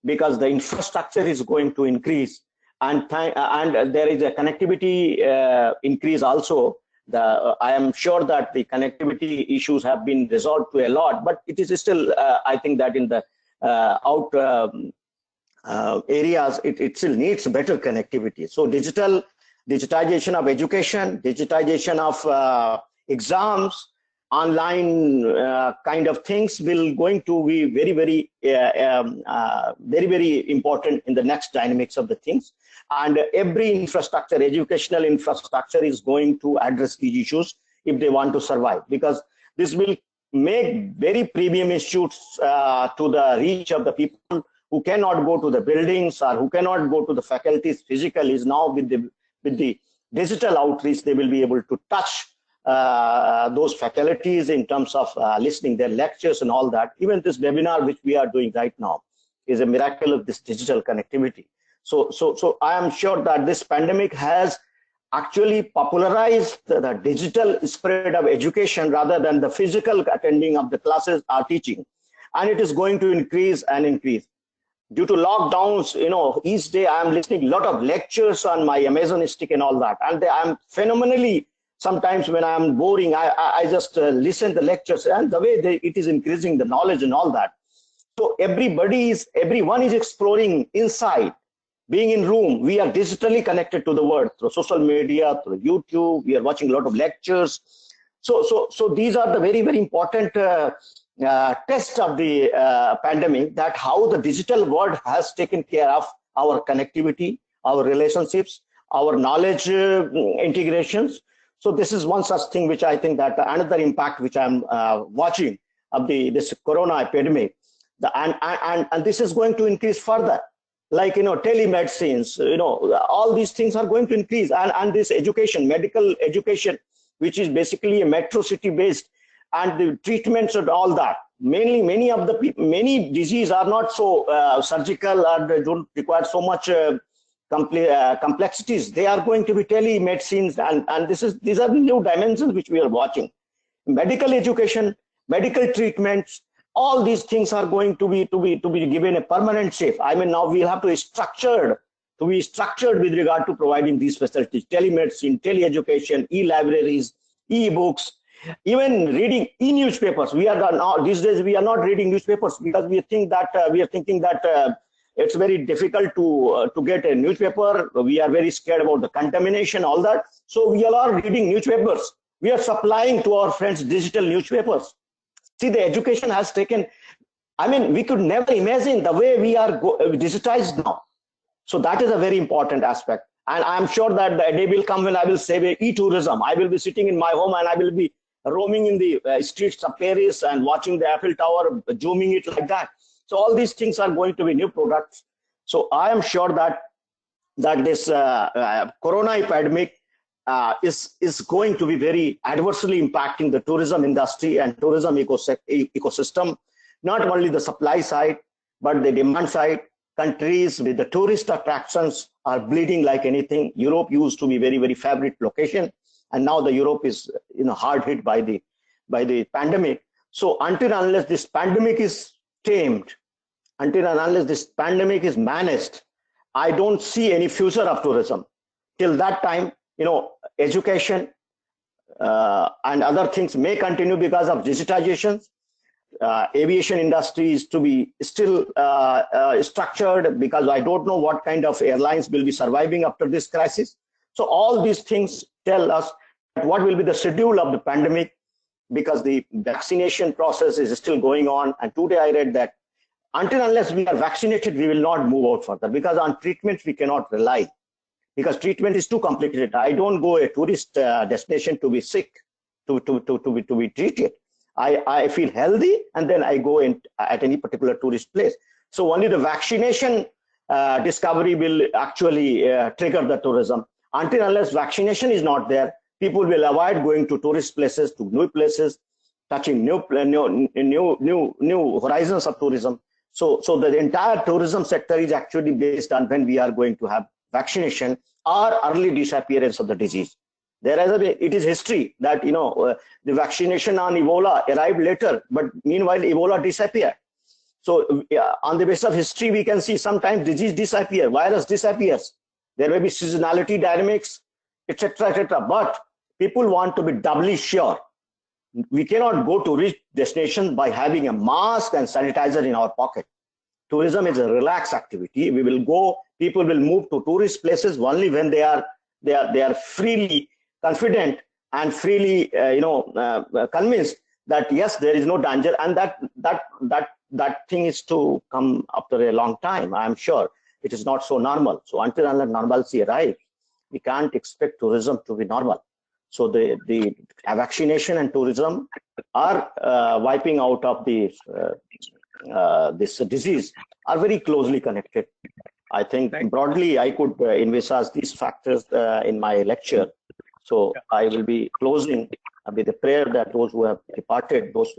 because the infrastructure is going to increase, and there is a connectivity increase also. I am sure that the connectivity issues have been resolved to a lot, but it is still, I think that in the areas, it still needs better connectivity. So digitization of education, digitization of exams, online kind of things will going to be very important in the next dynamics of the things. And every infrastructure, educational infrastructure, is going to address these issues if they want to survive, because this will make very premium institutes to the reach of the people who cannot go to the buildings or who cannot go to the faculties physically. Is now with the digital outreach, they will be able to touch those faculties in terms of listening their lectures and all that. Even this webinar which we are doing right now is a miracle of this digital connectivity. So I am sure that this pandemic has actually popularized the digital spread of education rather than the physical attending of the classes or teaching, and it is going to increase and increase. Due to lockdowns, each day I am listening a lot of lectures on my Amazon stick and all that, and I am phenomenally, sometimes when I am boring, I just listen to the lectures, and the way it is increasing the knowledge and all that. So everyone is exploring inside. Being in room, we are digitally connected to the world through social media, through YouTube. We are watching a lot of lectures. So these are the very important test of the pandemic, that how the digital world has taken care of our connectivity, our relationships, our knowledge integrations. So this is one such thing which I think that another impact which I'm watching of this corona epidemic, and this is going to increase further. Like telemedicines, all these things are going to increase, and this education, medical education, which is basically a metro city based, and the treatments and all that. Mainly, many diseases are not so surgical, or they don't require so much complexities. They are going to be telemedicines, and these are new dimensions which we are watching. Medical education, medical treatments, all these things are going to be given a permanent shape. I mean, now we'll have to be structured with regard to providing these facilities: telemedicine, teleeducation, e-libraries, e-books, even reading e-newspapers. These days we are not reading newspapers because we are thinking that it's very difficult to get a newspaper. We are very scared about the contamination, all that. So we all are reading newspapers. We are supplying to our friends digital newspapers. See, the education has taken, I mean, we could never imagine the way we are digitized now. So that is a very important aspect. And I'm sure that the day will come when I will say e-tourism. I will be sitting in my home and I will be roaming in the streets of Paris and watching the Eiffel Tower, zooming it like that. So all these things are going to be new products. So I am sure that this corona epidemic is going to be very adversely impacting the tourism industry and tourism ecosystem, not only the supply side, but the demand side. Countries with the tourist attractions are bleeding like anything. Europe used to be very favorite location, and now the Europe is hard hit by the pandemic. So until and unless this pandemic is tamed, until and unless this pandemic is managed, I don't see any future of tourism. Till that time, education and other things may continue because of digitization. Aviation industry is to be still structured, because I don't know what kind of airlines will be surviving after this crisis. So all these things tell us what will be the schedule of the pandemic, because the vaccination process is still going on. And today I read that until unless we are vaccinated, we will not move out further, because on treatment we cannot rely, because treatment is too complicated. I don't go a tourist destination to be sick, to be treated. I feel healthy, and then I go in at any particular tourist place. So only the vaccination discovery will actually trigger the tourism. Until unless vaccination is not there, people will avoid going to tourist places, to new places, touching new horizons of tourism. So the entire tourism sector is actually based on when we are going to have vaccination or early disappearance of the disease. It is history that the vaccination on Ebola arrived later, but meanwhile Ebola disappeared. So on the basis of history, we can see sometimes disease disappears, virus disappears. There may be seasonality dynamics, etc., etc. But people want to be doubly sure. We cannot go to rich destinations by having a mask and sanitizer in our pocket. Tourism is a relaxed activity. We will go. People will move to tourist places only when they are freely confident and freely convinced that yes, there is no danger, and that thing is to come after a long time. I am sure it is not so normal. So until normalcy arrives, we can't expect tourism to be normal. So the vaccination and tourism are wiping out of this disease are very closely connected. I think broadly I could envisage these factors in my lecture. So I will be closing with a prayer that those who have departed, those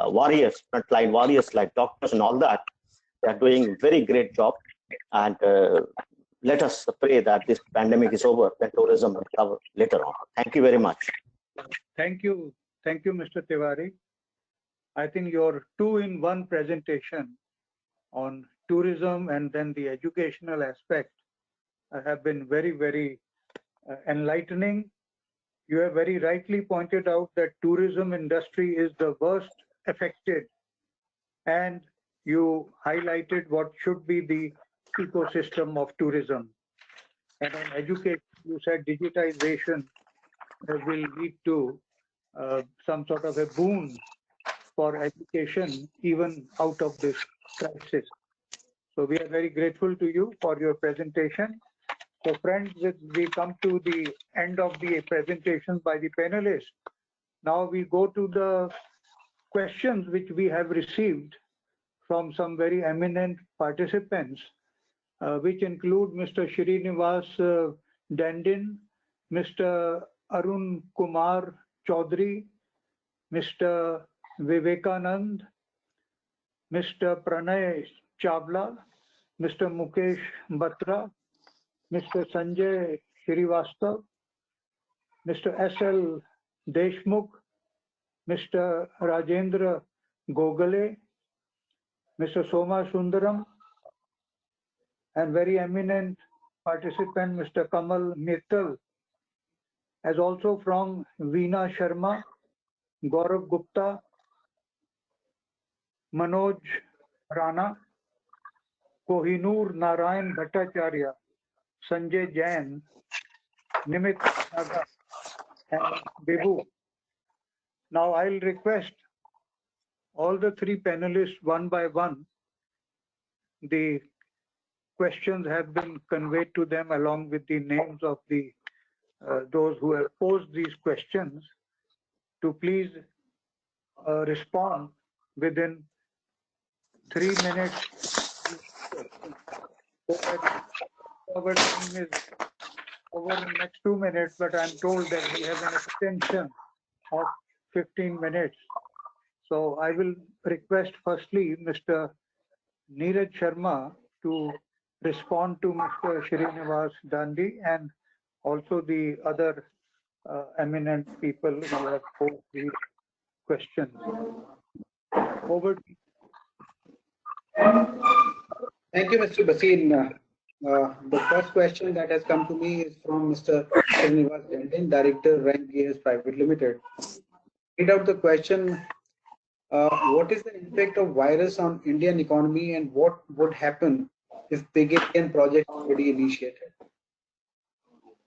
warriors, frontline warriors like doctors and all that, they are doing a very great job. And let us pray that this pandemic is over, then tourism will recover later on. Thank you very much. Thank you, Mr. Tiwari. I think your two-in-one presentation on tourism and then the educational aspect have been very, very enlightening. You have very rightly pointed out that tourism industry is the worst affected, and you highlighted what should be the ecosystem of tourism. And on education, you said digitization will lead to some sort of a boon for education even out of this crisis. So we are very grateful to you for your presentation. So friends, we come to the end of the presentation by the panelists. Now we go to the questions which we have received from some very eminent participants, which include Mr. Srinivas Dandin, Mr. Arun Kumar Chaudhary, Mr. Vivekanand, Mr. Pranay Chavla, Mr. Mukesh Batra, Mr. Sanjay Srivastav, Mr. S.L. Deshmukh, Mr. Rajendra Gogale, Mr. Soma Sundaram, and very eminent participant, Mr. Kamal Mittal, as also from Veena Sharma, Gaurav Gupta, Manoj Rana, Kohinoor Narayan Bhattacharya, Sanjay Jain, Nimit Naga, and Bibu. Now I'll request all the three panelists one by one. The questions have been conveyed to them along with the names of the those who have posed these questions, to please respond within 3 minutes. Our time is over in the next 2 minutes, but I'm told that we have an extension of 15 minutes. So I will request firstly Mr. Neeraj Sharma to respond to Mr. Srinivas Dandi and also the other eminent people who have posed these questions. Over to you. Thank you, Mr. Basin. The first question that has come to me is from Mr. Srinivas Dandin, Director, Rank GS Private Limited. Read out the question. What is the impact of virus on Indian economy, and what would happen if big Indian project already initiated?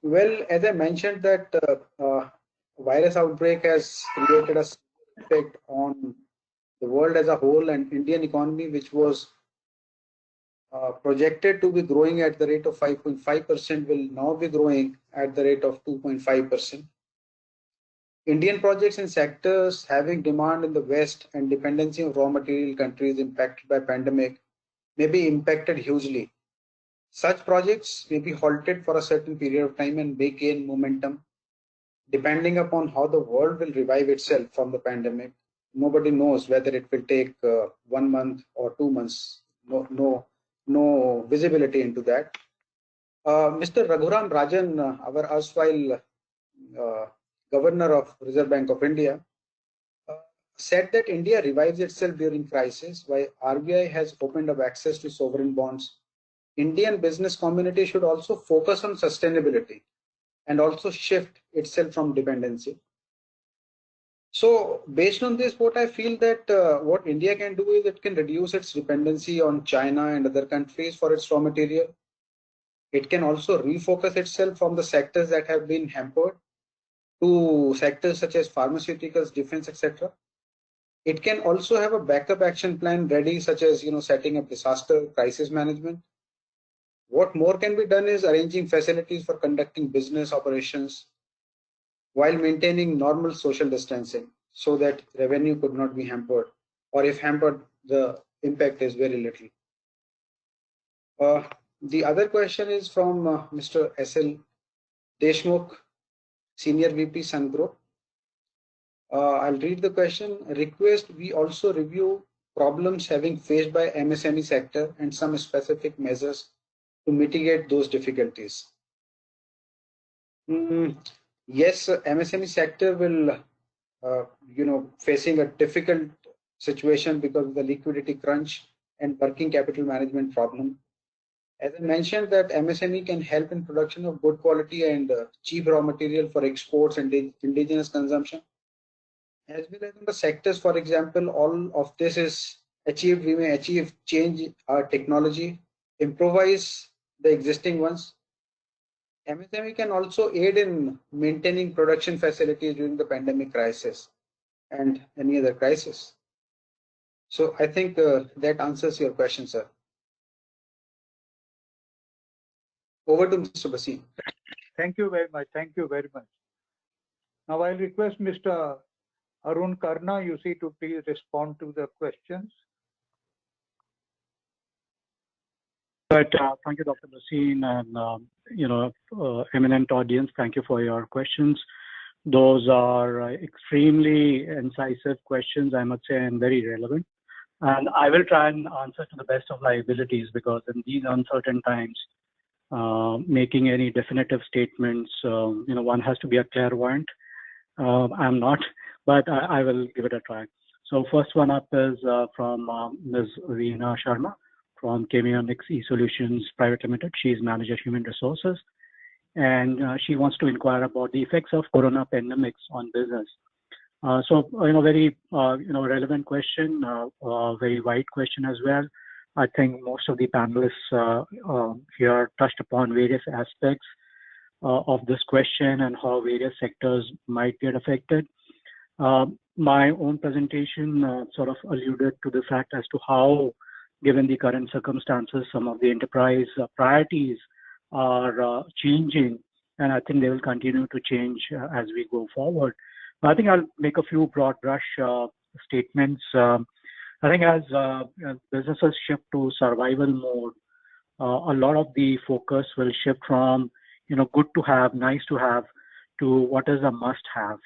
Well, as I mentioned that virus outbreak has created a effect on the world as a whole, and Indian economy, which was projected to be growing at the rate of 5.5%, will now be growing at the rate of 2.5%. Indian projects in sectors having demand in the West and dependency on raw material countries impacted by pandemic may be impacted hugely. Such projects may be halted for a certain period of time and may gain momentum depending upon how the world will revive itself from the pandemic. Nobody knows whether it will take 1 month or 2 months. No visibility into that. Mr. Raghuram Rajan, our erstwhile governor of Reserve Bank of India, said that India revives itself during crisis, while RBI has opened up access to sovereign bonds. Indian business community should also focus on sustainability and also shift itself from dependency. So based on this, what I feel that what India can do is it can reduce its dependency on China and other countries for its raw material. It can also refocus itself from the sectors that have been hampered to sectors such as pharmaceuticals, defense, etc. It can also have a backup action plan ready, such as setting up disaster crisis management. What more can be done is arranging facilities for conducting business operations while maintaining normal social distancing so that revenue could not be hampered, or if hampered, the impact is very little. The other question is from Mr. S.L. Deshmukh, Senior VP Sun Group. I'll read the question. Request we also review problems having faced by MSME sector and some specific measures to mitigate those difficulties. Yes, MSME sector will, facing a difficult situation because of the liquidity crunch and working capital management problem. As I mentioned, that MSME can help in production of good quality and cheap raw material for exports and indigenous consumption. As well as in the sectors, for example, all of this is achieved. We may achieve change our technology, improvise the existing ones. MSME can also aid in maintaining production facilities during the pandemic crisis and any other crisis. So I think that answers your question, sir. Over to Mr. Basin. Thank you very much. Thank you very much. Now I'll request Mr. Arun Karna, to please respond to the questions. But thank you, Dr. Basin, and eminent audience. Thank you for your questions. Those are extremely incisive questions, I must say, and very relevant. And I will try and answer to the best of my abilities, because in these uncertain times, making any definitive statements, one has to be a clairvoyant. I'm not, but I will give it a try. So first one up is from Ms. Reena Sharma from Chemionics E-Solutions Private Limited. She is Manager Human Resources, and she wants to inquire about the effects of Corona pandemics on business. Very relevant question, very wide question as well. I think most of the panelists here touched upon various aspects of this question and how various sectors might get affected. My own presentation sort of alluded to the fact as to how, given the current circumstances, some of the enterprise priorities are changing, and I think they will continue to change as we go forward. I think I'll make a few broad brush statements. I think as businesses shift to survival mode, a lot of the focus will shift from good to have, nice to have, to what is a must have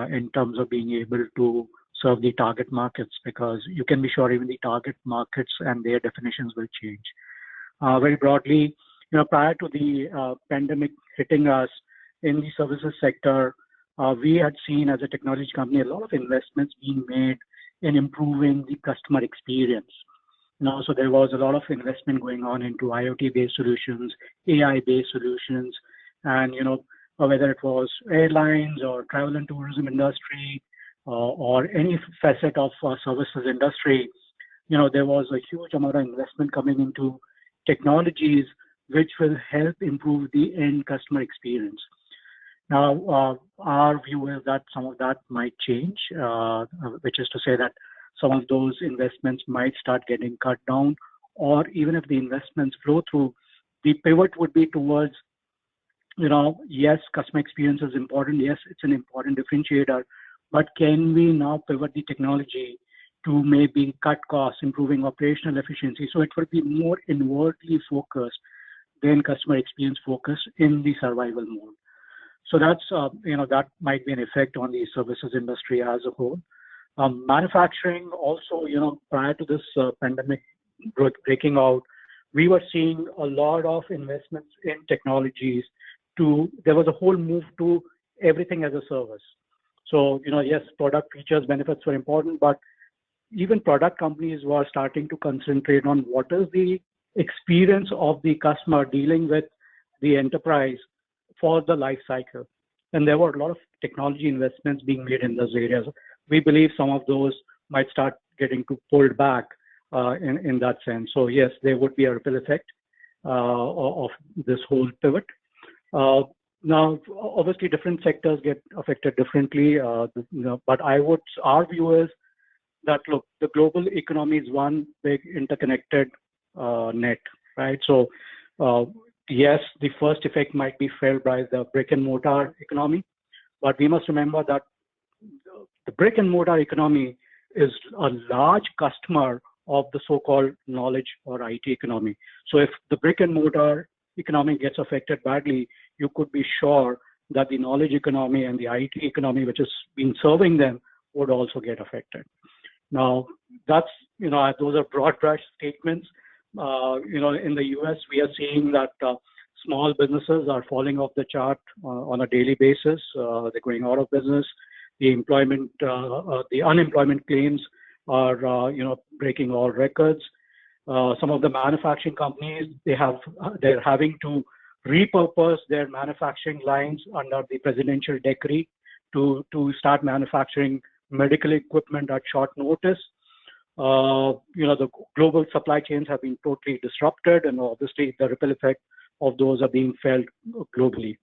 in terms of being able to serve the target markets, because you can be sure even the target markets and their definitions will change. Very broadly, prior to the pandemic hitting us in the services sector, we had seen as a technology company a lot of investments being made in improving the customer experience. So there was a lot of investment going on into IoT-based solutions, AI-based solutions, and whether it was airlines or travel and tourism industry or any facet of services industry, there was a huge amount of investment coming into technologies which will help improve the end customer experience. Now, our view is that some of that might change, which is to say that some of those investments might start getting cut down, or even if the investments flow through, the pivot would be towards yes, customer experience is important. Yes, it's an important differentiator, but can we now pivot the technology to maybe cut costs, improving operational efficiency? So it will be more inwardly focused than customer experience focused in the survival mode. So that's, that might be an effect on the services industry as a whole. Manufacturing also, prior to this pandemic breaking out, we were seeing a lot of investments in technologies there was a whole move to everything as a service. So, yes, product features, benefits were important, but even product companies were starting to concentrate on what is the experience of the customer dealing with the enterprise for the life cycle. And there were a lot of technology investments being made in those areas. We believe some of those might start getting pulled back in that sense. So yes, there would be a ripple effect of this whole pivot. Now, obviously, different sectors get affected differently, but our view is that, look, the global economy is one big interconnected net, right? So yes, the first effect might be felt by the brick and mortar economy, but we must remember that the brick and mortar economy is a large customer of the so-called knowledge or IT economy. So if the brick and mortar economy gets affected badly, you could be sure that the knowledge economy and the IT economy, which has been serving them, would also get affected. Now, that's, those are broad brush statements. In the US, we are seeing that small businesses are falling off the chart on a daily basis. They're going out of business. The unemployment claims are, breaking all records. Some of the manufacturing companies, they're having to repurpose their manufacturing lines under the presidential decree to start manufacturing medical equipment at short notice. The global supply chains have been totally disrupted, and obviously the ripple effect of those are being felt globally.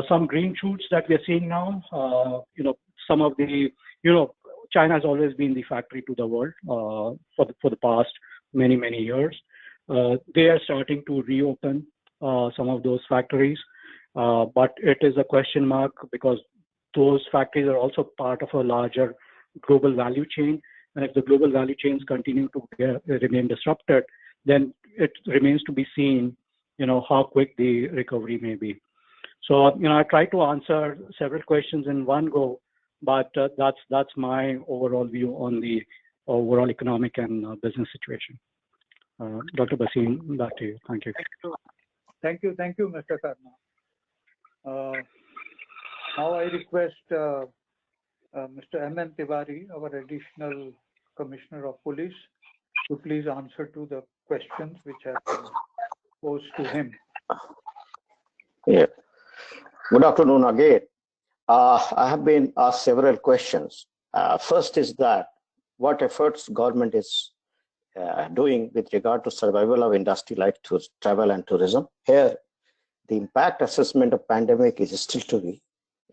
Some green shoots that we are seeing now, some of the, China has always been the factory to the world for the past many years. They are starting to reopen some of those factories, but it is a question mark because those factories are also part of a larger global value chain. And if the global value chains continue to remain disrupted, then it remains to be seen, how quick the recovery may be. So, I try to answer several questions in one go, but that's my overall view on the overall economic and business situation. Dr. Bhasin, back to you. Thank you. Thank you, Mr. Karna. Now I request Mr. M.N. Tiwari, our Additional Commissioner of Police, to please answer to the questions which have been posed to him. Yeah. Good afternoon again. I have been asked several questions. First is that what efforts government is doing with regard to survival of industry like travel and tourism. Here, the impact assessment of pandemic is still to be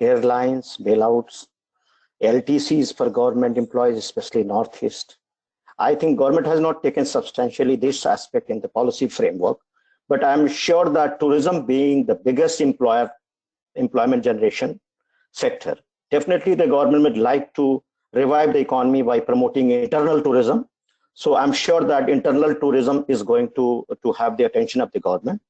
airlines, bailouts, LTCs for government employees, especially Northeast. I think government has not taken substantially this aspect in the policy framework, but I'm sure that tourism being the biggest employment generation sector, definitely the government would like to revive the economy by promoting internal tourism. So I'm sure that internal tourism is going to have the attention of the government,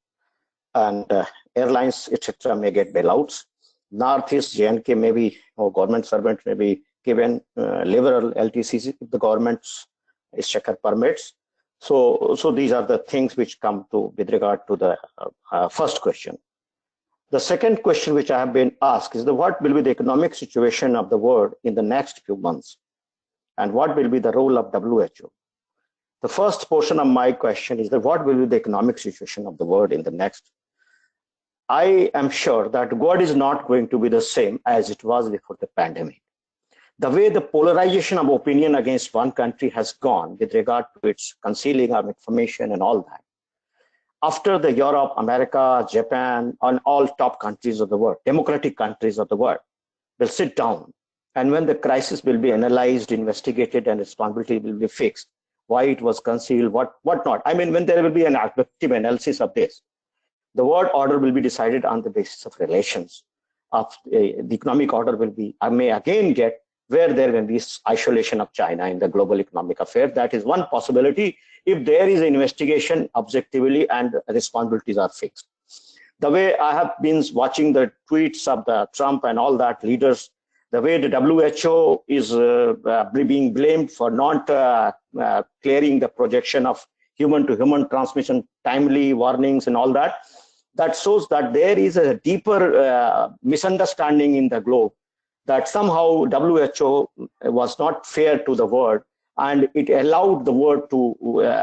and airlines, etc., may get bailouts. Northeast, J&K, maybe government servants may be given liberal LTCs if the government's exchequer permits. So these are the things which come to with regard to the first question. The second question which I have been asked is what will be the economic situation of the world in the next few months, and what will be the role of WHO? The first portion of my question is what will be the economic situation of the world in the next? I am sure that God is not going to be the same as it was before the pandemic. The way the polarization of opinion against one country has gone with regard to its concealing of information and all that, after the Europe, America, Japan, and all top countries of the world, democratic countries of the world, will sit down, and when the crisis will be analyzed, investigated, and responsibility will be fixed, why it was concealed, what not. I mean, when there will be an objective analysis of this, The world order will be decided on the basis of relations. The economic order will be, I may again get where there will be isolation of China in the global economic affair. That is one possibility if there is an investigation objectively and responsibilities are fixed. The way I have been watching the tweets of the Trump and all that leaders, the way the WHO is being blamed for not clearing the projection of human-to-human transmission, timely warnings and all that, that shows that there is a deeper misunderstanding in the globe that somehow WHO was not fair to the world and it allowed the world to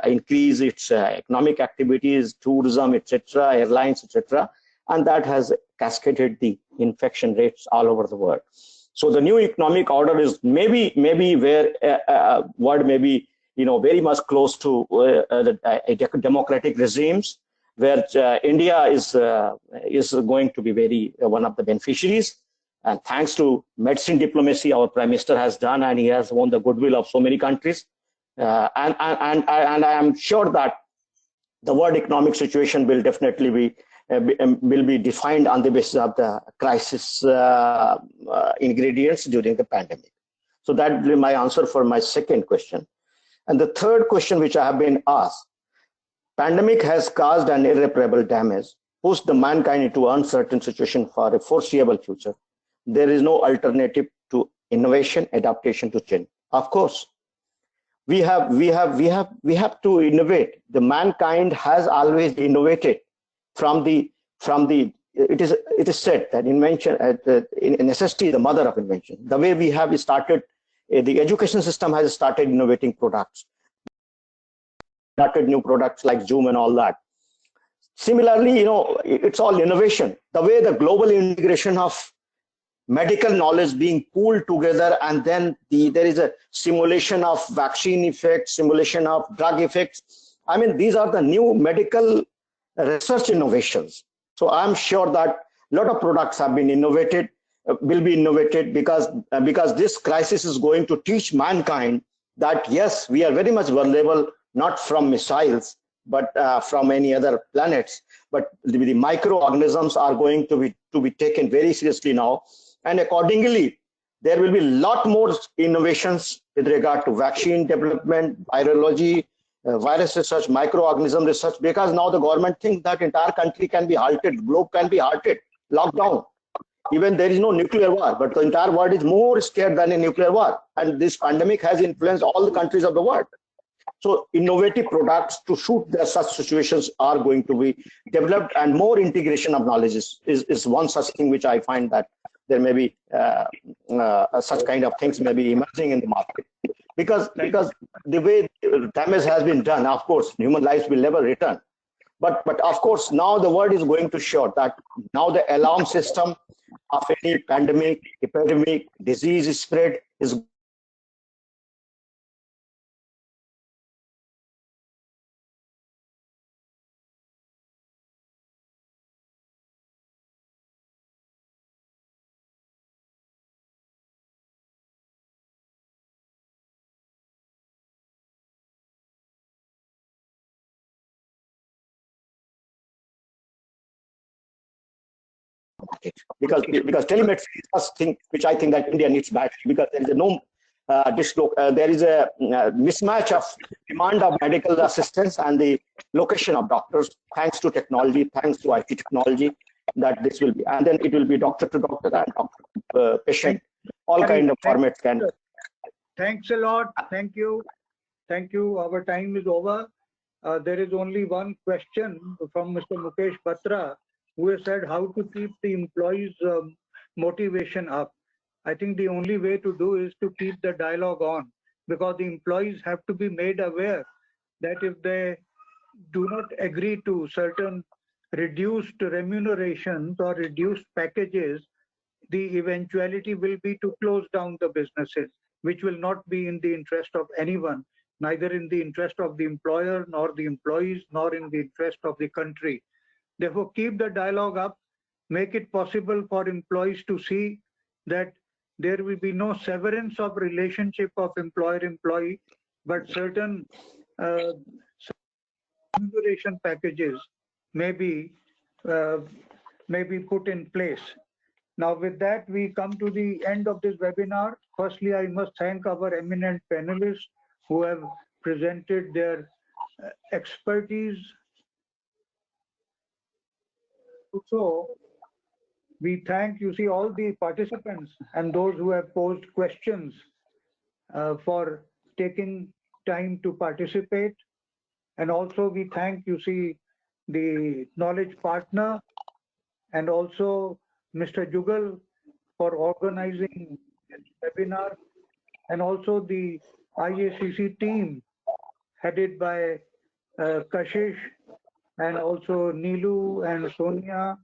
increase its economic activities, tourism, etc., airlines, etc., and that has cascaded the infection rates all over the world. So the new economic order is maybe where world may be very much close to democratic regimes, where India is going to be very one of the beneficiaries. And thanks to medicine diplomacy, our Prime Minister has done, and he has won the goodwill of so many countries. And I am sure that the world economic situation will definitely will be defined on the basis of the crisis ingredients during the pandemic. So that will be my answer for my second question. And the third question which I have been asked, pandemic has caused an irreparable damage, pushed the mankind into uncertain situation for a foreseeable future. There is no alternative to innovation, adaptation to change. Of course, we have to innovate. The mankind has always innovated from the it is said that invention necessity is the mother of invention. The way we have started, the education system has started innovating products, started new products like Zoom and all that. Similarly, it's all innovation. The way the global integration of medical knowledge being pooled together, and then there is a simulation of vaccine effects, simulation of drug effects. I mean, these are the new medical research innovations. So I'm sure that a lot of products have been innovated, will be innovated, because this crisis is going to teach mankind that yes, we are very much vulnerable, not from missiles, but from any other planets. But the microorganisms are going to be taken very seriously now. And accordingly, there will be a lot more innovations with regard to vaccine development, virology, virus research, microorganism research, because now the government thinks that entire country can be halted, globe can be halted, locked down. Even there is no nuclear war, but the entire world is more scared than a nuclear war. And this pandemic has influenced all the countries of the world. So innovative products to suit such situations are going to be developed, and more integration of knowledge is one such thing which I find that there may be such kind of things may be emerging in the market. Because the way damage has been done, of course, human lives will never return. But of course, now the world is going to show that now the alarm system of any pandemic, epidemic, disease spread is because telemedicine is first thing which I think that India needs badly, because there is there is a mismatch of demand of medical assistance and the location of doctors. Thanks to technology, thanks to IT technology, that this will be, and then it will be doctor to doctor and doctor to patient, all kind of formats can. Thanks a lot. Thank you. Thank you. Our time is over. There is only one question from Mr. Mukesh Batra, who has said how to keep the employees' motivation up. I think the only way to do is to keep the dialogue on, because the employees have to be made aware that if they do not agree to certain reduced remunerations or reduced packages, the eventuality will be to close down the businesses, which will not be in the interest of anyone, neither in the interest of the employer, nor the employees, nor in the interest of the country. Therefore, keep the dialogue up, make it possible for employees to see that there will be no severance of relationship of employer-employee, but certain remuneration packages may be may be put in place. Now, with that, we come to the end of this webinar. Firstly, I must thank our eminent panelists who have presented their expertise. Also, we thank, all the participants and those who have posed questions for taking time to participate. And also we thank, the knowledge partner and also Mr. Jugal for organizing this webinar, and also the IACC team headed by Kashish, and also Neelu and Sonia,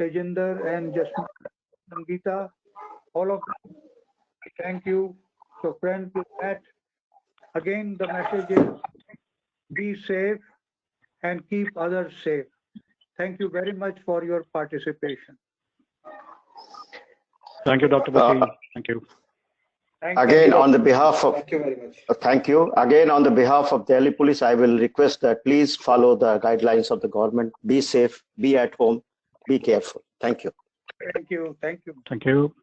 Tejinder and Jasmine, Sangeeta, all of them. Thank you. So friends, with that, again, the message is be safe and keep others safe. Thank you very much for your participation. Thank you, Dr. Basin. Thank you. Again, on the behalf of, Thank you very much. thank you. Again, on the behalf of Delhi Police, I will request that please follow the guidelines of the government. Be safe, be at home, be careful. Thank you. Thank you. Thank you. Thank you.